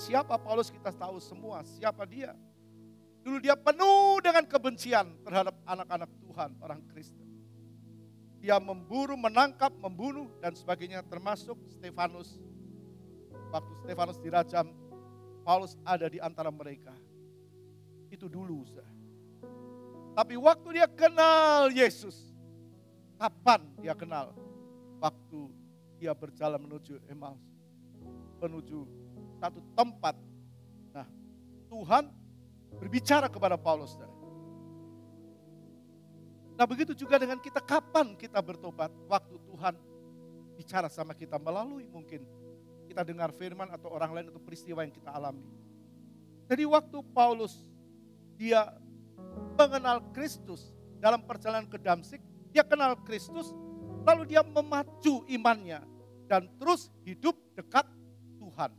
Siapa Paulus kita tahu semua, siapa dia. Dulu dia penuh dengan kebencian terhadap anak-anak Tuhan, orang Kristen. Dia memburu, menangkap, membunuh dan sebagainya, termasuk Stefanus. Waktu Stefanus dirajam, Paulus ada di antara mereka. Itu dulu. Tapi waktu dia kenal Yesus, kapan dia kenal? Waktu dia berjalan menuju Emmaus, menuju satu tempat. Nah, Tuhan berbicara kepada Paulus. Nah, begitu juga dengan kita, kapan kita bertobat? Waktu Tuhan bicara sama kita melalui mungkin kita dengar firman atau orang lain atau peristiwa yang kita alami. Jadi waktu Paulus dia mengenal Kristus dalam perjalanan ke Damsik, dia kenal Kristus, lalu dia memacu imannya dan terus hidup dekat Tuhan.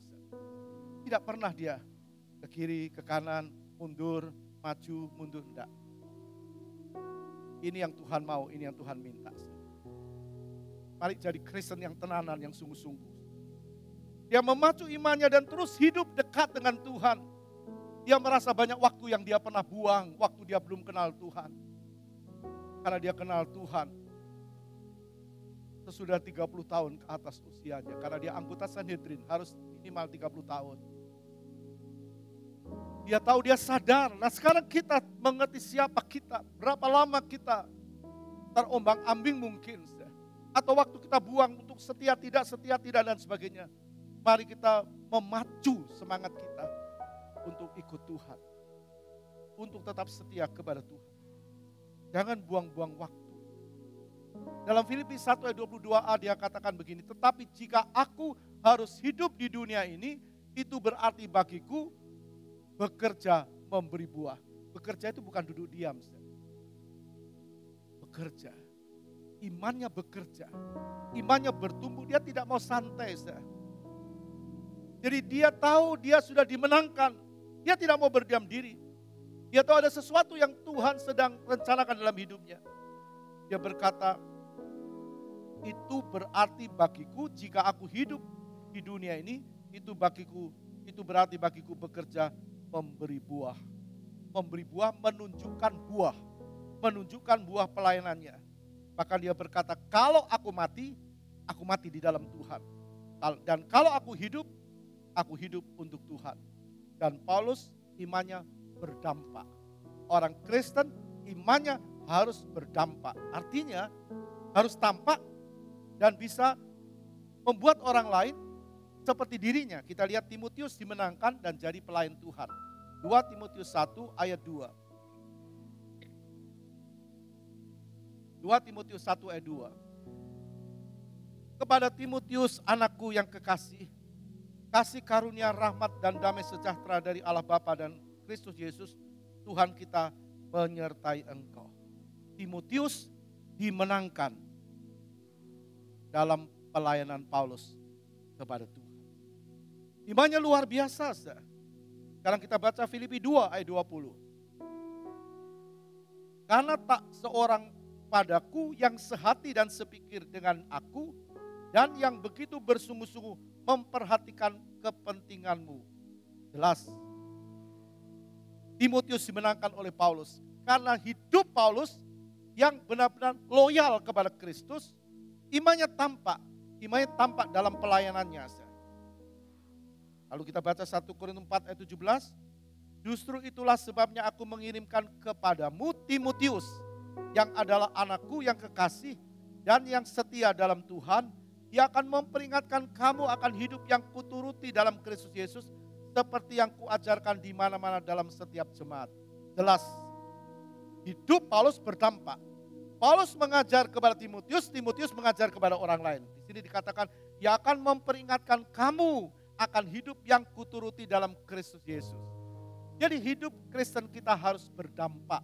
Tidak pernah dia ke kiri, ke kanan, mundur, maju, mundur, enggak. Ini yang Tuhan mau, ini yang Tuhan minta. Mari jadi Kristen yang tenanan, yang sungguh-sungguh. Dia memacu imannya dan terus hidup dekat dengan Tuhan. Dia merasa banyak waktu yang dia pernah buang, waktu dia belum kenal Tuhan. Karena dia kenal Tuhan sesudah 30 tahun ke atas usianya. Karena dia anggota Sanhedrin, harus minimal 30 tahun. Dia tahu, dia sadar. Nah, sekarang kita mengerti siapa kita, berapa lama kita terombang-ambing mungkin. Atau waktu kita buang untuk setia tidak dan sebagainya. Mari kita memacu semangat kita untuk ikut Tuhan. Untuk tetap setia kepada Tuhan. Jangan buang-buang waktu. Dalam Filipi 1 ayat 22a dia katakan begini, tetapi jika aku harus hidup di dunia ini, itu berarti bagiku bekerja memberi buah. Bekerja itu bukan duduk diam. Bekerja. Imannya bekerja. Imannya bertumbuh, dia tidak mau santai. Jadi dia tahu dia sudah dimenangkan. Dia tidak mau berdiam diri. Dia tahu ada sesuatu yang Tuhan sedang rencanakan dalam hidupnya. Dia berkata, itu berarti bagiku jika aku hidup di dunia ini, itu berarti bagiku bekerja memberi buah. Memberi buah, menunjukkan buah. Menunjukkan buah pelayanannya. Bahkan dia berkata, kalau aku mati di dalam Tuhan. Dan kalau aku hidup untuk Tuhan. Dan Paulus imannya berdampak. Orang Kristen imannya harus berdampak. Artinya harus tampak dan bisa membuat orang lain seperti dirinya. Kita lihat Timotius dimenangkan dan jadi pelayan Tuhan. 2 Timotius 1 ayat 2. 2 Timotius 1 ayat 2. Kepada Timotius anakku yang kekasih, kasih karunia rahmat dan damai sejahtera dari Allah Bapa dan Kristus Yesus, Tuhan kita menyertai engkau. Timotius dimenangkan dalam pelayanan Paulus kepada Tuhan. Imannya luar biasa. Sekarang kita baca Filipi 2 ayat 20. Karena tak seorang padaku yang sehati dan sepikir dengan aku, dan yang begitu bersungguh-sungguh memperhatikan kepentinganmu. Jelas, Timotius dimenangkan oleh Paulus. Karena hidup Paulus yang benar-benar loyal kepada Kristus, imannya tampak dalam pelayanannya. Lalu kita baca 1 Korintus 4 ayat 17. Justru itulah sebabnya aku mengirimkan kepadamu Timotius, yang adalah anakku yang kekasih dan yang setia dalam Tuhan. Ia akan memperingatkan kamu akan hidup yang kuturuti dalam Kristus Yesus, seperti yang kuajarkan di mana-mana dalam setiap jemaat. Jelas, hidup Paulus berdampak. Paulus mengajar kepada Timotius, Timotius mengajar kepada orang lain. Di sini dikatakan, ia akan memperingatkan kamu akan hidup yang kuturuti dalam Kristus Yesus. Jadi hidup Kristen kita harus berdampak.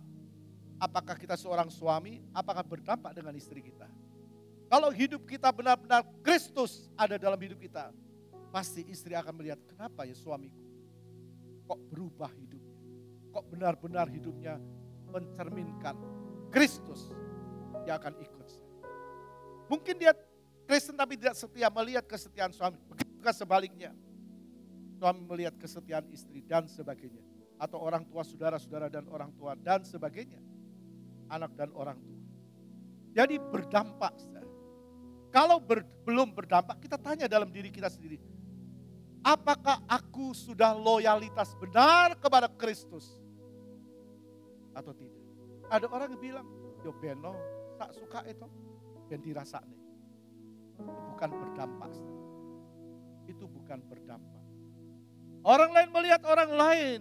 Apakah kita seorang suami, apakah berdampak dengan istri kita? Kalau hidup kita benar-benar Kristus ada dalam hidup kita, pasti istri akan melihat, kenapa ya suamiku kok berubah hidupnya? Kok benar-benar hidupnya mencerminkan Kristus, dia akan ikut. Mungkin dia Kristen tapi tidak setia, melihat kesetiaan suami. Begitu juga sebaliknya. Suami melihat kesetiaan istri dan sebagainya. Atau orang tua, saudara-saudara dan orang tua dan sebagainya. Anak dan orang tua. Jadi berdampak. Kalau belum berdampak, kita tanya dalam diri kita sendiri. Apakah aku sudah loyalitas benar kepada Kristus? Atau tidak? Ada orang yang bilang, yo beno, tak suka itu. Dan dirasa nih. Itu bukan berdampak. Itu bukan berdampak. Orang lain melihat orang lain.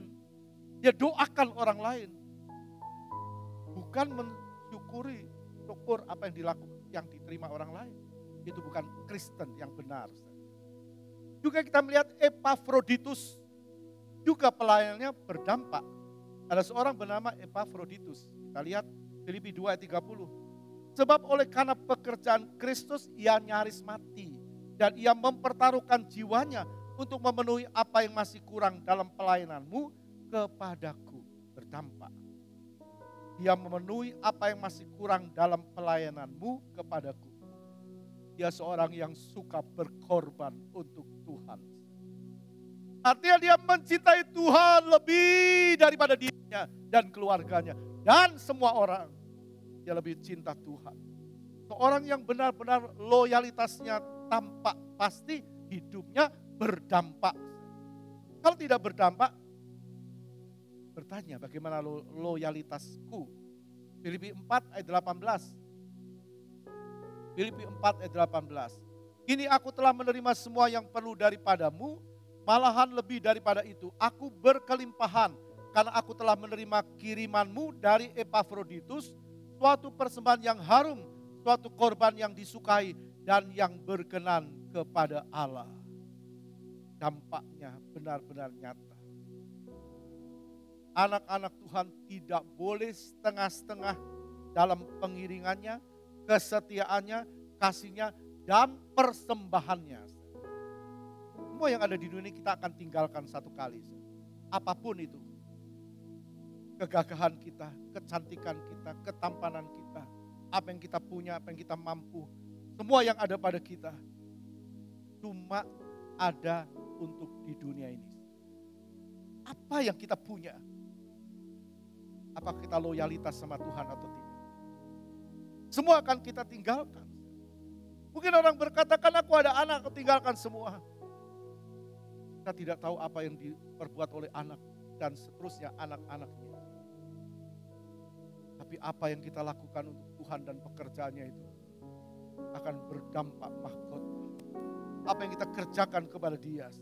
Dia doakan orang lain. Bukan mensyukuri syukur apa yang dilakukan, yang diterima orang lain. Itu bukan Kristen yang benar. Juga kita melihat Epafroditus. Juga pelayanannya berdampak. Ada seorang bernama Epafroditus. Kita lihat Filipi 2 ayat 30. Sebab oleh karena pekerjaan Kristus ia nyaris mati. Dan ia mempertaruhkan jiwanya untuk memenuhi apa yang masih kurang dalam pelayananmu kepadaku. Berdampak. Dia memenuhi apa yang masih kurang dalam pelayananmu kepadaku. Dia seorang yang suka berkorban untuk Tuhan. Artinya dia mencintai Tuhan lebih daripada dirinya dan keluarganya. Dan semua orang. Dia lebih cinta Tuhan. Seorang yang benar-benar loyalitasnya tampak pasti hidupnya berdampak. Kalau tidak berdampak, bertanya bagaimana loyalitasku. Filipi 4 ayat 18. Filipi 4 ayat 18. Kini aku telah menerima semua yang perlu daripadamu, malahan lebih daripada itu. Aku berkelimpahan karena aku telah menerima kirimanmu dari Epafroditus, suatu persembahan yang harum, suatu korban yang disukai dan yang berkenan kepada Allah. Dampaknya benar-benar nyata. Anak-anak Tuhan tidak boleh setengah-setengah dalam pengiringannya, kesetiaannya, kasihnya, dan persembahannya. Semua yang ada di dunia kita akan tinggalkan satu kali. Apapun itu. Kegagahan kita, kecantikan kita, ketampanan kita. Apa yang kita punya, apa yang kita mampu. Semua yang ada pada kita. Cuma ada untuk di dunia ini. Apa yang kita punya? Apakah kita loyalitas sama Tuhan atau tidak? Semua akan kita tinggalkan. Mungkin orang berkata, kan aku ada anak, aku tinggalkan semua. Kita tidak tahu apa yang diperbuat oleh anak dan seterusnya anak-anaknya. Tapi apa yang kita lakukan untuk Tuhan dan pekerjaannya itu akan berdampak mahkota. Apa yang kita kerjakan kepada Dia.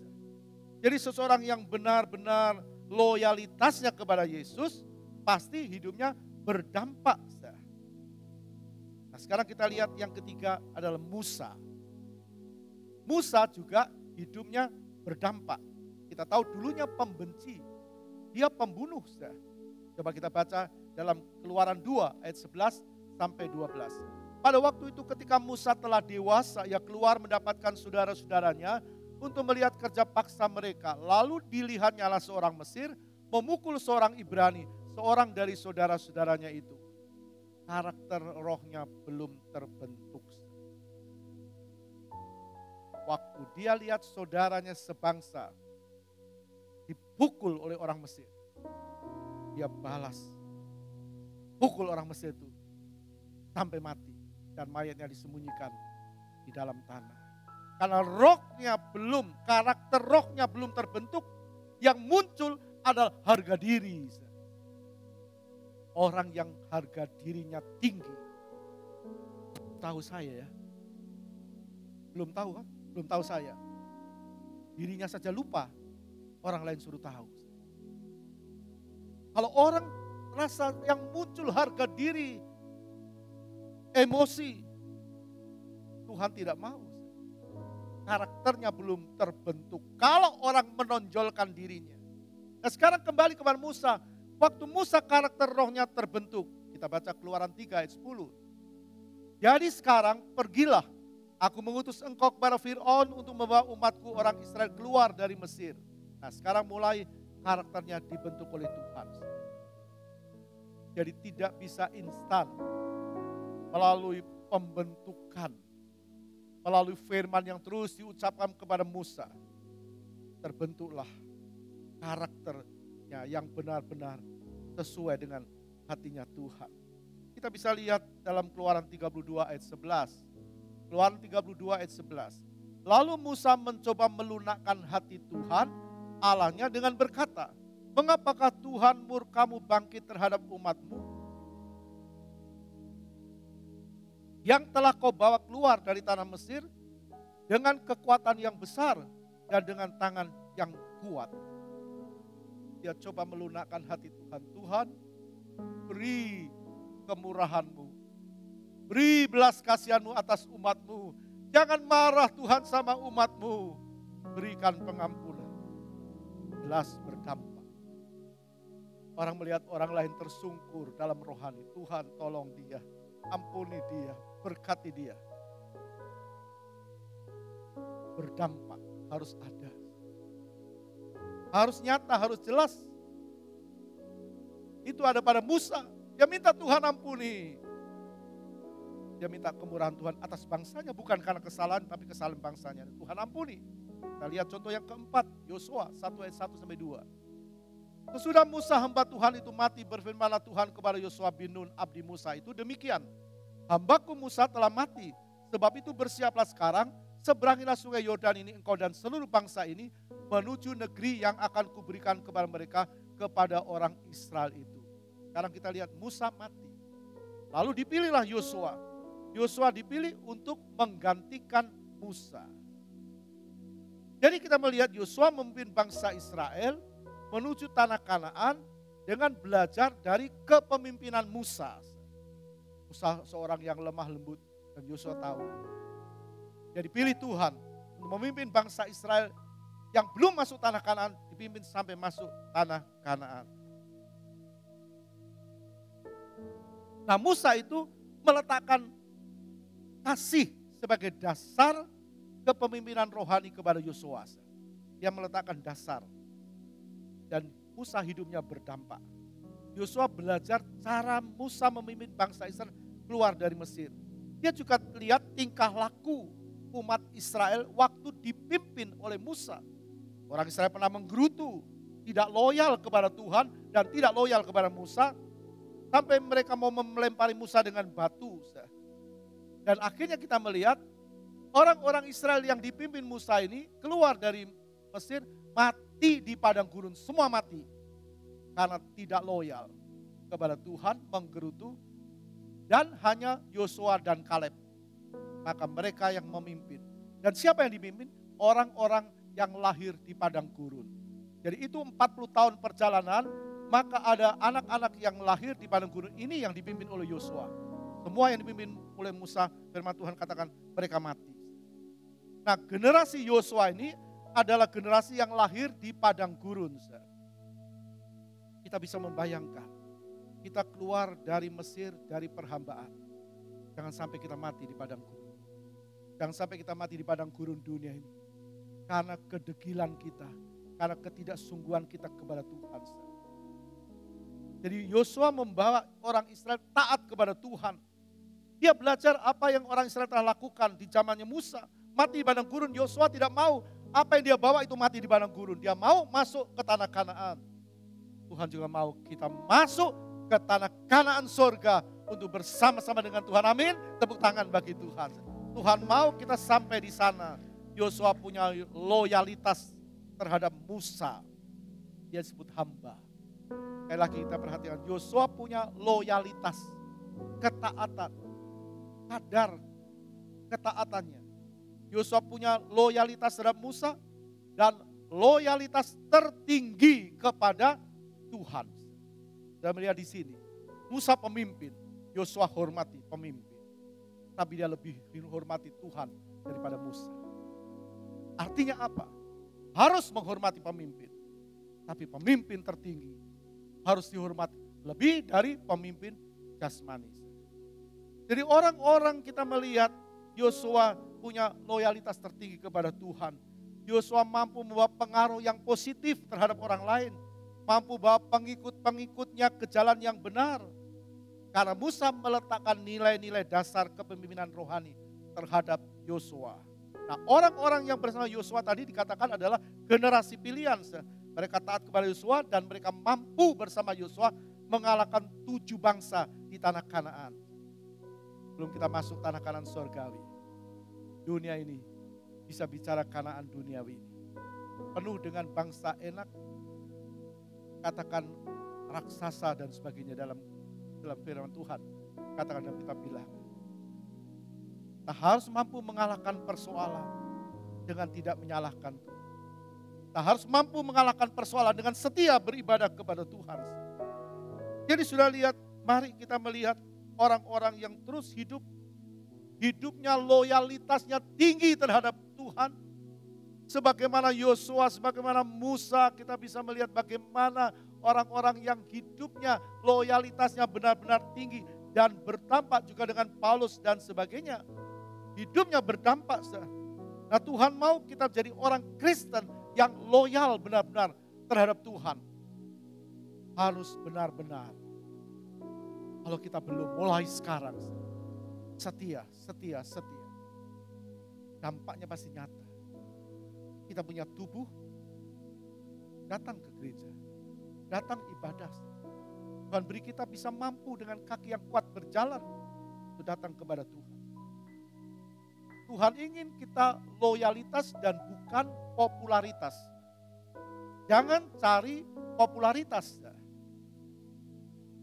Jadi seseorang yang benar-benar loyalitasnya kepada Yesus, pasti hidupnya berdampak. Nah sekarang kita lihat yang ketiga adalah Musa. Musa juga hidupnya berdampak. Kita tahu dulunya pembenci. Dia pembunuh. Coba kita baca dalam Keluaran 2 ayat 11 sampai 12. Pada waktu itu ketika Musa telah dewasa, ia keluar mendapatkan saudara-saudaranya untuk melihat kerja paksa mereka. Lalu dilihatnyalah seorang Mesir memukul seorang Ibrani, seorang dari saudara-saudaranya itu. Karakter rohnya belum terbentuk. Waktu dia lihat saudaranya sebangsa dipukul oleh orang Mesir, dia balas. Pukul orang Mesir itu sampai mati. Dan mayatnya disembunyikan di dalam tanah. Karena rohnya belum, karakter rohnya belum terbentuk, yang muncul adalah harga diri. Orang yang harga dirinya tinggi. Tahu saya ya. Belum tahu kan? Belum tahu saya. Dirinya saja lupa, orang lain suruh tahu. Kalau orang rasa yang muncul harga diri, emosi, Tuhan tidak mau. Karakternya belum terbentuk. Kalau orang menonjolkan dirinya. Nah sekarang kembali kepada Musa. Waktu Musa karakter rohnya terbentuk. Kita baca Keluaran 3 ayat 10. Jadi sekarang pergilah. Aku mengutus engkau kepada Fir'aun untuk membawa umatku orang Israel keluar dari Mesir. Nah sekarang mulai karakternya dibentuk oleh Tuhan. Jadi tidak bisa instan melalui pembentukan, melalui firman yang terus diucapkan kepada Musa. Terbentuklah karakternya yang benar-benar sesuai dengan hatinya Tuhan. Kita bisa lihat dalam Keluaran 32 ayat 11. Keluaran 32 ayat 11. Lalu Musa mencoba melunakkan hati Tuhan Allahnya dengan berkata, mengapakah Tuhan murkamu bangkit terhadap umatmu yang telah kau bawa keluar dari tanah Mesir dengan kekuatan yang besar dan dengan tangan yang kuat. Dia coba melunakkan hati Tuhan. Tuhan, beri kemurahan-Mu, beri belas kasihan-Mu atas umat-Mu. Jangan marah Tuhan sama umat-Mu. Berikan pengampunan. Jelas berdampak. Orang melihat orang lain tersungkur dalam rohani. Tuhan tolong dia, ampuni dia, berkati dia. Berdampak, harus ada. Harus nyata, harus jelas. Itu ada pada Musa. Dia minta Tuhan ampuni. Dia minta kemurahan Tuhan atas bangsanya. Bukan karena kesalahan, tapi kesalahan bangsanya. Tuhan ampuni. Kita lihat contoh yang keempat. Yosua 1 ayat 1-2. Sesudah Musa hamba Tuhan itu mati, berfirmanlah Tuhan kepada Yosua bin Nun abdi Musa itu demikian. Hambaku Musa telah mati. Sebab itu bersiaplah sekarang. Seberangilah sungai Yordan ini engkau dan seluruh bangsa ini menuju negeri yang akan kuberikan kepada mereka, kepada orang Israel itu. Sekarang kita lihat Musa mati. Lalu dipilihlah Yosua. Yosua dipilih untuk menggantikan Musa. Jadi kita melihat Yosua memimpin bangsa Israel menuju tanah Kanaan dengan belajar dari kepemimpinan Musa. Musa seorang yang lemah lembut dan Yosua tahu. Dia dipilih Tuhan untuk memimpin bangsa Israel yang belum masuk tanah Kanaan, dipimpin sampai masuk tanah Kanaan. Nah Musa itu meletakkan kasih sebagai dasar kepemimpinan rohani kepada Yosua. Dia meletakkan dasar. Dan Musa hidupnya berdampak. Yosua belajar cara Musa memimpin bangsa Israel keluar dari Mesir. Dia juga lihat tingkah laku umat Israel waktu dipimpin oleh Musa. Orang Israel pernah menggerutu, tidak loyal kepada Tuhan dan tidak loyal kepada Musa. Sampai mereka mau melempari Musa dengan batu. Dan akhirnya kita melihat orang-orang Israel yang dipimpin Musa ini keluar dari Mesir mati di padang gurun. Semua mati. Karena tidak loyal kepada Tuhan, menggerutu. Dan hanya Yosua dan Kaleb. Maka mereka yang memimpin. Dan siapa yang dipimpin? Orang-orang yang lahir di padang gurun. Jadi itu 40 tahun perjalanan. Maka ada anak-anak yang lahir di padang gurun ini yang dipimpin oleh Yosua. Semua yang dipimpin oleh Musa, firman Tuhan katakan mereka mati. Nah generasi Yosua ini adalah generasi yang lahir di padang gurun. Kita bisa membayangkan, kita keluar dari Mesir, dari perhambaan. Jangan sampai kita mati di padang gurun. Jangan sampai kita mati di padang gurun dunia ini. karena kedegilan kita, karena ketidaksungguhan kita kepada Tuhan. Jadi Yosua membawa orang Israel taat kepada Tuhan. Dia belajar apa yang orang Israel telah lakukan di zamannya Musa. Mati di padang gurun, Yosua tidak mau apa yang dia bawa itu mati di padang gurun. Dia mau masuk ke tanah Kanaan. Tuhan juga mau kita masuk ke tanah Kanaan surga untuk bersama-sama dengan Tuhan. Amin. Tepuk tangan bagi Tuhan. Tuhan mau kita sampai di sana. Yosua punya loyalitas terhadap Musa. Dia disebut hamba. Sekali lagi kita perhatikan, Yosua punya loyalitas, ketaatan, kadar ketaatannya. Yosua punya loyalitas terhadap Musa dan loyalitas tertinggi kepada Tuhan. Saya melihat di sini, Musa pemimpin, Yosua hormati pemimpin. Tapi dia lebih menghormati Tuhan daripada Musa. Artinya apa? Harus menghormati pemimpin. Tapi pemimpin tertinggi harus dihormati lebih dari pemimpin jasmani. Jadi orang-orang kita melihat Yosua punya loyalitas tertinggi kepada Tuhan. Yosua mampu membawa pengaruh yang positif terhadap orang lain. Mampu bawa pengikut-pengikutnya ke jalan yang benar. Karena Musa meletakkan nilai-nilai dasar kepemimpinan rohani terhadap Yosua. Nah, orang-orang yang bersama Yosua tadi dikatakan adalah generasi pilihan. Mereka taat kepada Yosua dan mereka mampu bersama Yosua mengalahkan 7 bangsa di tanah Kanaan. Belum kita masuk tanah Kanaan surgawi. Dunia ini bisa bicara Kanaan duniawi ini. Penuh dengan bangsa enak, katakan raksasa dan sebagainya dalam firman Tuhan. Katakan dalam kitab Bilangan. Kita harus mampu mengalahkan persoalan dengan tidak menyalahkan Tuhan. Kita harus mampu mengalahkan persoalan dengan setia beribadah kepada Tuhan. Jadi sudah lihat, mari kita melihat orang-orang yang terus hidupnya loyalitasnya tinggi terhadap Tuhan. Sebagaimana Yosua, sebagaimana Musa, kita bisa melihat bagaimana orang-orang yang hidupnya loyalitasnya benar-benar tinggi dan berdampak juga dengan Paulus dan sebagainya. Hidupnya berdampak. Nah, Tuhan mau kita jadi orang Kristen yang loyal benar-benar terhadap Tuhan. Harus benar-benar. Kalau kita belum mulai sekarang, setia. Dampaknya pasti nyata. Kita punya tubuh, datang ke gereja, datang ibadah. Tuhan beri kita bisa mampu dengan kaki yang kuat berjalan untuk datang kepada Tuhan. Tuhan ingin kita loyalitas dan bukan popularitas. Jangan cari popularitas.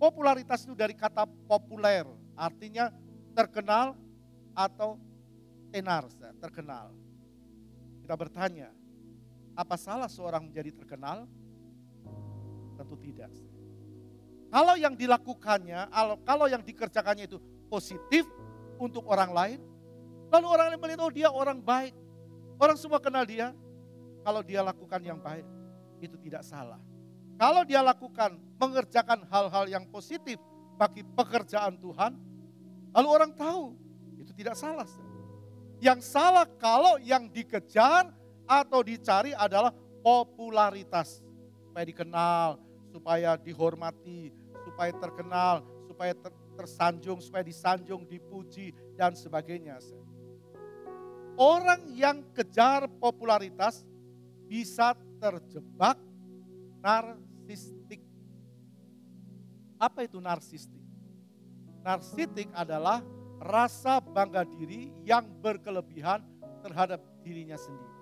Popularitas itu dari kata populer, artinya terkenal atau tenar, terkenal. Kita bertanya, apa salah seorang menjadi terkenal? Tentu tidak. Kalau yang dilakukannya, kalau yang dikerjakannya itu positif untuk orang lain, lalu orang lain melihat, oh dia orang baik, orang semua kenal dia. Kalau dia lakukan yang baik, itu tidak salah. Kalau dia lakukan, mengerjakan hal-hal yang positif bagi pekerjaan Tuhan, lalu orang tahu, itu tidak salah. Yang salah kalau yang dikejar atau dicari adalah popularitas. Supaya dikenal, supaya dihormati, supaya terkenal, supaya tersanjung, supaya disanjung, dipuji, dan sebagainya. Orang yang kejar popularitas bisa terjebak narsistik. Apa itu narsistik? Narsistik adalah rasa bangga diri yang berkelebihan terhadap dirinya sendiri.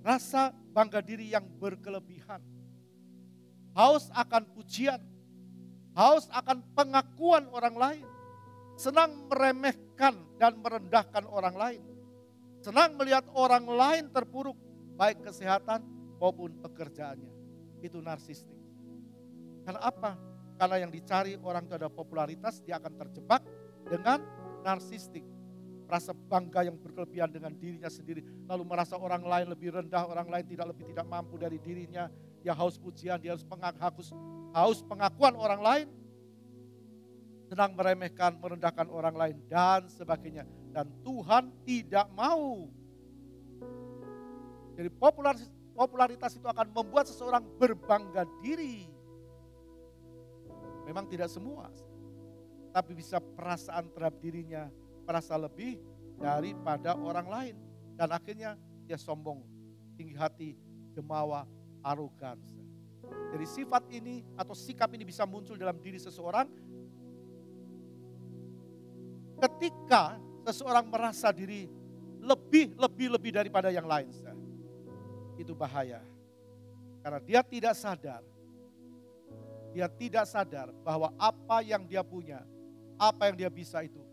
Rasa bangga diri yang berkelebihan. Haus akan pujian. Haus akan pengakuan orang lain. Senang meremehkan dan merendahkan orang lain. Senang melihat orang lain terpuruk, baik kesehatan maupun pekerjaannya. Itu narsistik. Karena apa? Karena yang dicari orang itu ada popularitas, dia akan terjebak dengan narsistik. Rasa bangga yang berkelebihan dengan dirinya sendiri. Lalu merasa orang lain lebih rendah, orang lain tidak mampu dari dirinya. Dia haus pujian, dia haus pengakuan orang lain. senang meremehkan, merendahkan orang lain, dan sebagainya. Dan Tuhan tidak mau. Jadi popularitas itu akan membuat seseorang berbangga diri. Memang tidak semua, tapi bisa perasaan terhadap dirinya, merasa lebih daripada orang lain. Dan akhirnya dia sombong, tinggi hati, jemawa, arogan. Jadi sifat ini atau sikap ini bisa muncul dalam diri seseorang ketika seseorang merasa diri lebih daripada yang lain. Itu bahaya. Karena dia tidak sadar. Dia tidak sadar bahwa apa yang dia punya, apa yang dia bisa itu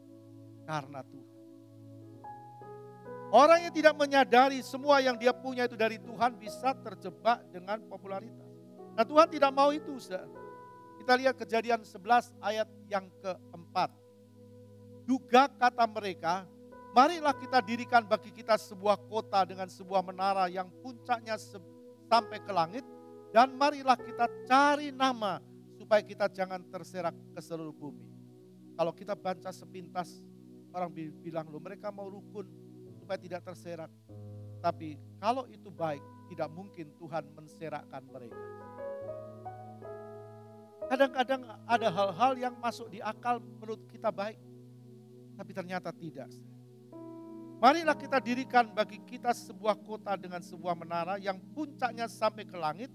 karena Tuhan. Orang yang tidak menyadari semua yang dia punya itu dari Tuhan bisa terjebak dengan popularitas. Nah, Tuhan tidak mau itu. Kita lihat Kejadian 11 ayat yang keempat. Juga kata mereka, marilah kita dirikan bagi kita sebuah kota dengan sebuah menara yang puncaknya sampai ke langit. Dan marilah kita cari nama supaya kita jangan terserak ke seluruh bumi. Kalau kita baca sepintas, orang bilang loh mereka mau rukun supaya tidak terserak. Tapi kalau itu baik, tidak mungkin Tuhan menserakkan mereka. Kadang-kadang ada hal-hal yang masuk di akal menurut kita baik, tapi ternyata tidak. Marilah kita dirikan bagi kita sebuah kota dengan sebuah menara yang puncaknya sampai ke langit.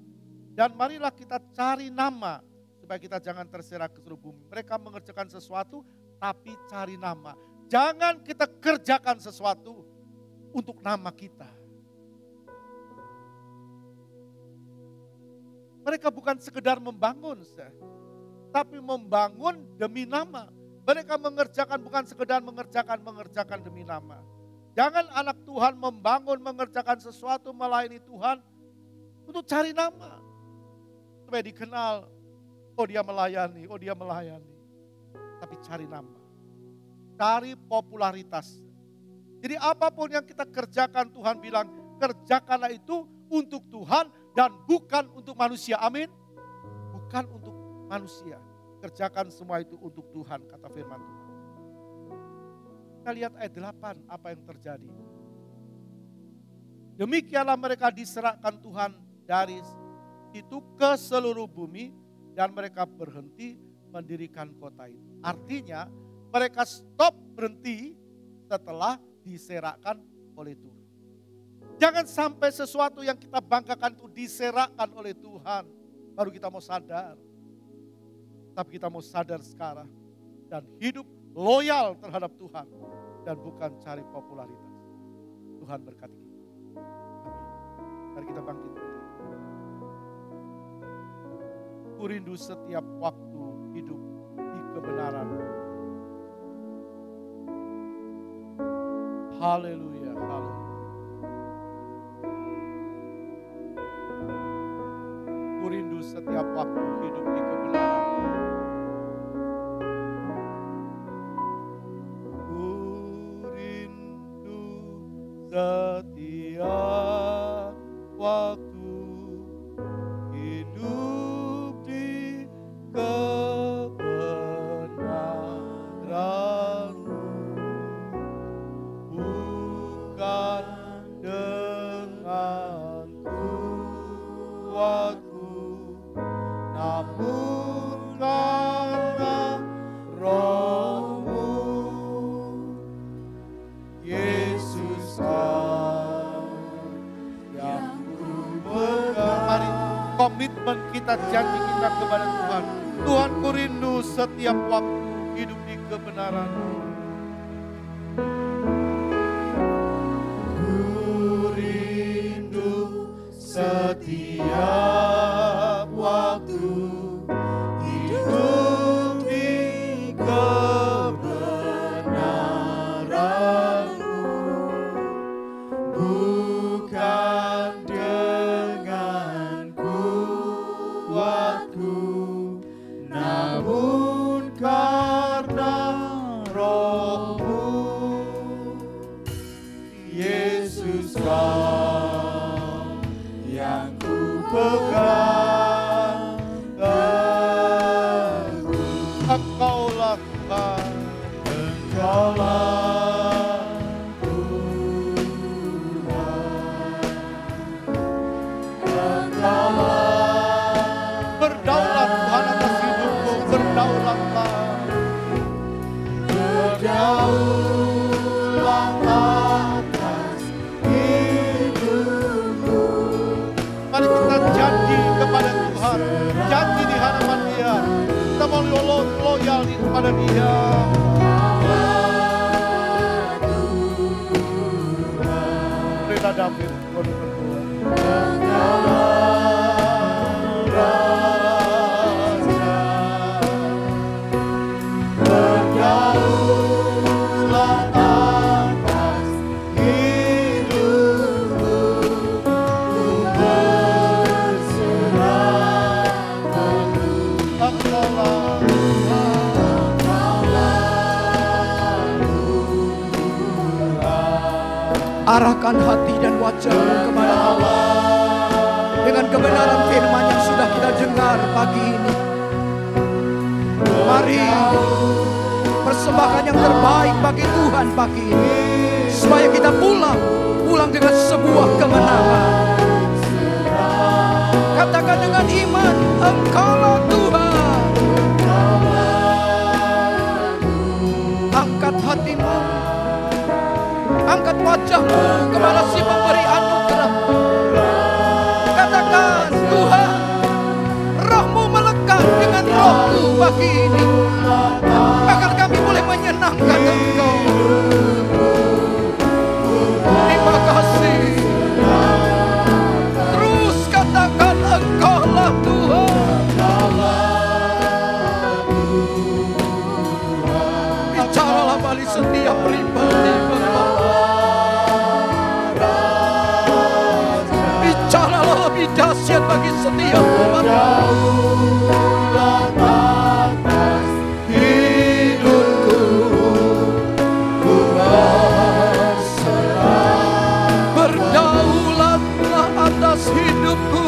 Dan marilah kita cari nama supaya kita jangan terserak ke seluruh bumi. Mereka mengerjakan sesuatu tapi cari nama. Jangan kita kerjakan sesuatu untuk nama kita. Mereka bukan sekedar membangun, tapi membangun demi nama. Mereka mengerjakan bukan sekedar mengerjakan demi nama. Jangan anak Tuhan membangun, mengerjakan sesuatu melayani Tuhan untuk cari nama. Supaya dikenal, oh dia melayani. Tapi cari nama. Cari popularitas. Jadi apapun yang kita kerjakan Tuhan bilang, kerjakanlah itu untuk Tuhan dan bukan untuk manusia. Amin. Bukan untuk manusia. Kerjakan semua itu untuk Tuhan, kata firman Tuhan. Kita lihat ayat 8 apa yang terjadi. Demikianlah mereka diserahkan Tuhan dari itu ke seluruh bumi dan mereka berhenti mendirikan kota itu. Artinya mereka stop berhenti setelah diserahkan oleh Tuhan. Jangan sampai sesuatu yang kita banggakan itu diserahkan oleh Tuhan. Baru kita mau sadar. Tapi kita mau sadar sekarang. Dan hidup loyal terhadap Tuhan. Dan bukan cari popularitas. Tuhan berkati kita. Amin. Mari kita bangkit. Ku rindu setiap waktu hidup di kebenaran. Haleluya, haleluya. Ku rindu setiap waktu hidup di kebenaran. Ku rindu setiap waktu hidup di kebenaran-Mu, bukan dengan kuatku, namun karena Roh-Mu, Yesus yang ku pegang. Mari komitmen kita, janji kita kepada Tuhan. Tuhan, ku rindu setiap waktu hidup di kebenaran. Ku rindu setiap waktu hidup di kebenaran-Mu, bukan dengan kuatku, namun karena Roh-Mu, Yesus Kau yang ku pegang. Tuhan. Janji di hadapan Dia. Kita mau loyal kepada Dia. Berita David, arahkan hati dan wajahmu kepada Allah dengan kebenaran firman yang sudah kita dengar pagi ini. Mari persembahkan yang terbaik bagi Tuhan pagi ini, supaya kita pulang dengan sebuah kemenangan. Katakan dengan iman, Engkaulah Tuhan. Angkat hatimu, angkat wajahmu kepada si pemberi anugerah. Katakan, Tuhan, rohmu melekat dengan rohku pagi ini, agar kami boleh menyenangkan Engkau. Terima kasih. Terus katakan, Engkaulah Tuhan. Bicaralah balik setiap pribadi. Bicaralah lebih dahsyat bagi setiap umat. Berdaulatlah atas hidupku.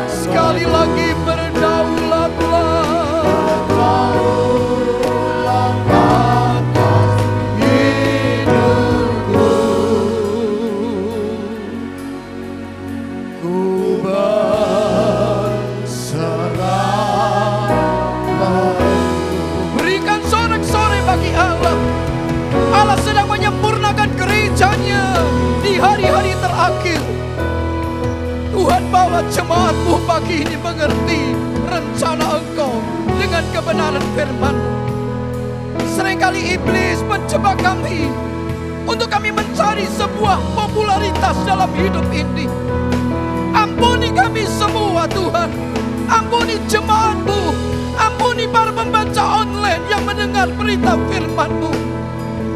Sekali lagi berdaulatlah. Berikan sorak-sorai bagi Allah. Allah sedang menyempurnakan gerejanya di hari-hari terakhir. Tuhan bawa jemaat-Mu pagi ini mengerti rencana Engkau dengan kebenaran firman. Seringkali iblis menjebak kami untuk kami mencari sebuah popularitas dalam hidup ini. Ampuni kami semua Tuhan. Ampuni jemaat-Mu. Ampuni para pembaca online yang mendengar berita firman-Mu.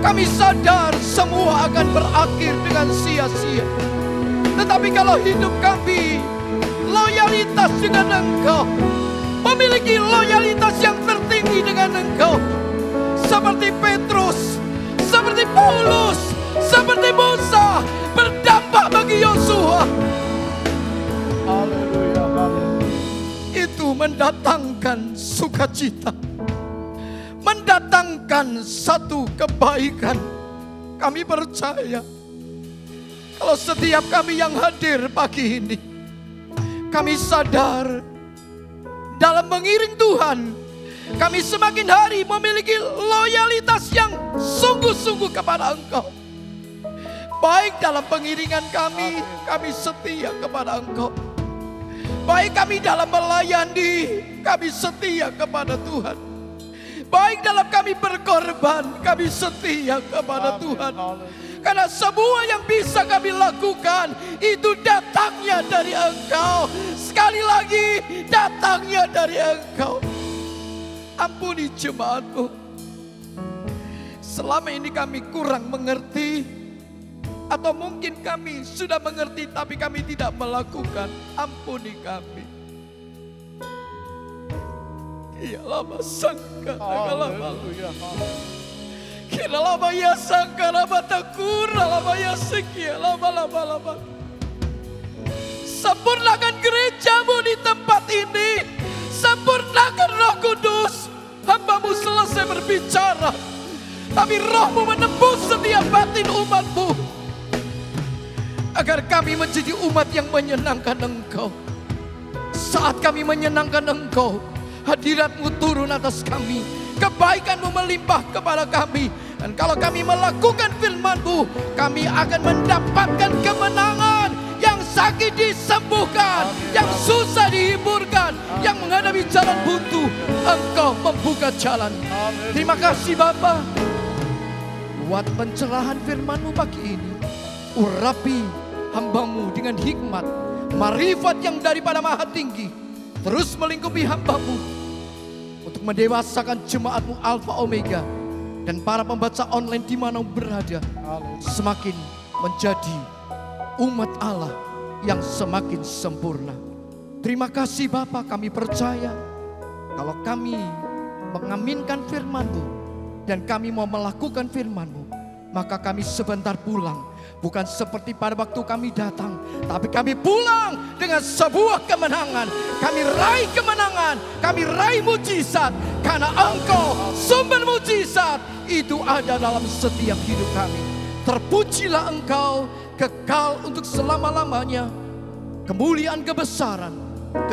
Kami sadar semua akan berakhir dengan sia-sia. Tetapi kalau hidup kami loyalitas dengan Engkau, memiliki loyalitas yang tertinggi dengan Engkau, seperti Petrus, seperti Paulus, seperti Musa, berdampak bagi Yosua. Haleluya, haleluya. Itu mendatangkan sukacita, mendatangkan satu kebaikan. Kami percaya kalau setiap kami yang hadir pagi ini, kami sadar dalam mengiring Tuhan, kami semakin hari memiliki loyalitas yang sungguh-sungguh kepada Engkau. Baik dalam pengiringan kami setia kepada Engkau. Baik kami dalam melayani, kami setia kepada Tuhan. Baik dalam kami berkorban, kami setia kepada Tuhan. Karena semua yang bisa kami lakukan itu datangnya dari Engkau. Sekali lagi, datangnya dari Engkau. Ampuni jemaat-Mu. Selama ini kami kurang mengerti, atau mungkin kami sudah mengerti tapi kami tidak melakukan. Ampuni kami. Lama sangka, kira lama ya sangka, lama takura, lama ya sekia, lama. Sempurnakan gereja-Mu di tempat ini. Sempurnakan Roh Kudus. Hamba-Mu selesai berbicara, tapi Roh-Mu menembus setiap batin umat-Mu, agar kami menjadi umat yang menyenangkan Engkau. Saat kami menyenangkan Engkau, hadirat-Mu turun atas kami. kebaikan-Mu melimpah kepada kami. Dan kalau kami melakukan firman-Mu, kami akan mendapatkan kemenangan. Yang sakit disembuhkan, yang susah dihiburkan, yang menghadapi jalan buntu, Engkau membuka jalan. Terima kasih Bapa buat pencerahan firman-Mu pagi ini. Urapi hamba-Mu dengan hikmat, marifat yang daripada Maha Tinggi. Terus melingkupi hamba-Mu untuk mendewasakan jemaat-Mu Alfa Omega dan para pembaca online di mana berada, semakin menjadi umat Allah yang semakin sempurna. Terima kasih Bapa, kami percaya kalau kami mengaminkan firman-Mu dan kami mau melakukan firman-Mu, maka kami sebentar pulang. Bukan seperti pada waktu kami datang, tapi kami pulang dengan sebuah kemenangan. Kami raih kemenangan, kami raih mujizat. Karena Engkau sumber mujizat itu ada dalam setiap hidup kami. Terpujilah Engkau, kekal untuk selama-lamanya. Kemuliaan, kebesaran,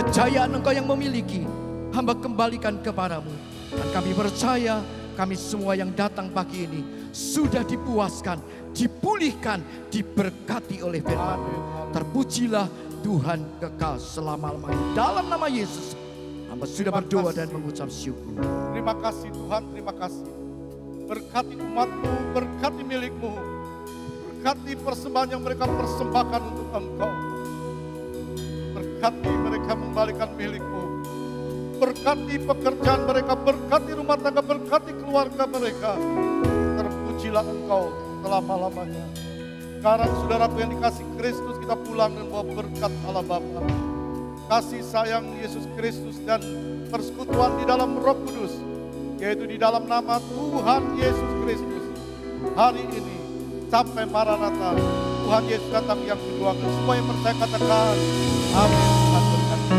kejayaan Engkau yang memiliki, hamba kembalikan kepadamu. Dan kami percaya kami semua yang datang pagi ini sudah dipuaskan, dipulihkan, diberkati oleh firman. Terpujilah Tuhan kekal selama-lamanya. Dalam nama Yesus, hamba sudah berdoa dan mengucap syukur. Terima kasih Tuhan, terima kasih. Berkati umat-Mu, berkati milik-Mu. Berkati persembahan yang mereka persembahkan untuk Engkau. Berkati mereka mengembalikan milik-Mu. Berkati pekerjaan mereka, berkati rumah tangga, berkati keluarga mereka. Terpujilah Engkau selama-lamanya. Sekarang saudaraku yang dikasih Kristus, kita pulang dan bawa berkat Allah Bapa, kasih sayang Yesus Kristus dan persekutuan di dalam Roh Kudus, yaitu di dalam nama Tuhan Yesus Kristus. Hari ini sampai Maranatha, Tuhan Yesus datang yang kedua. Semua yang percaya katakan amin. Tuhan berkati.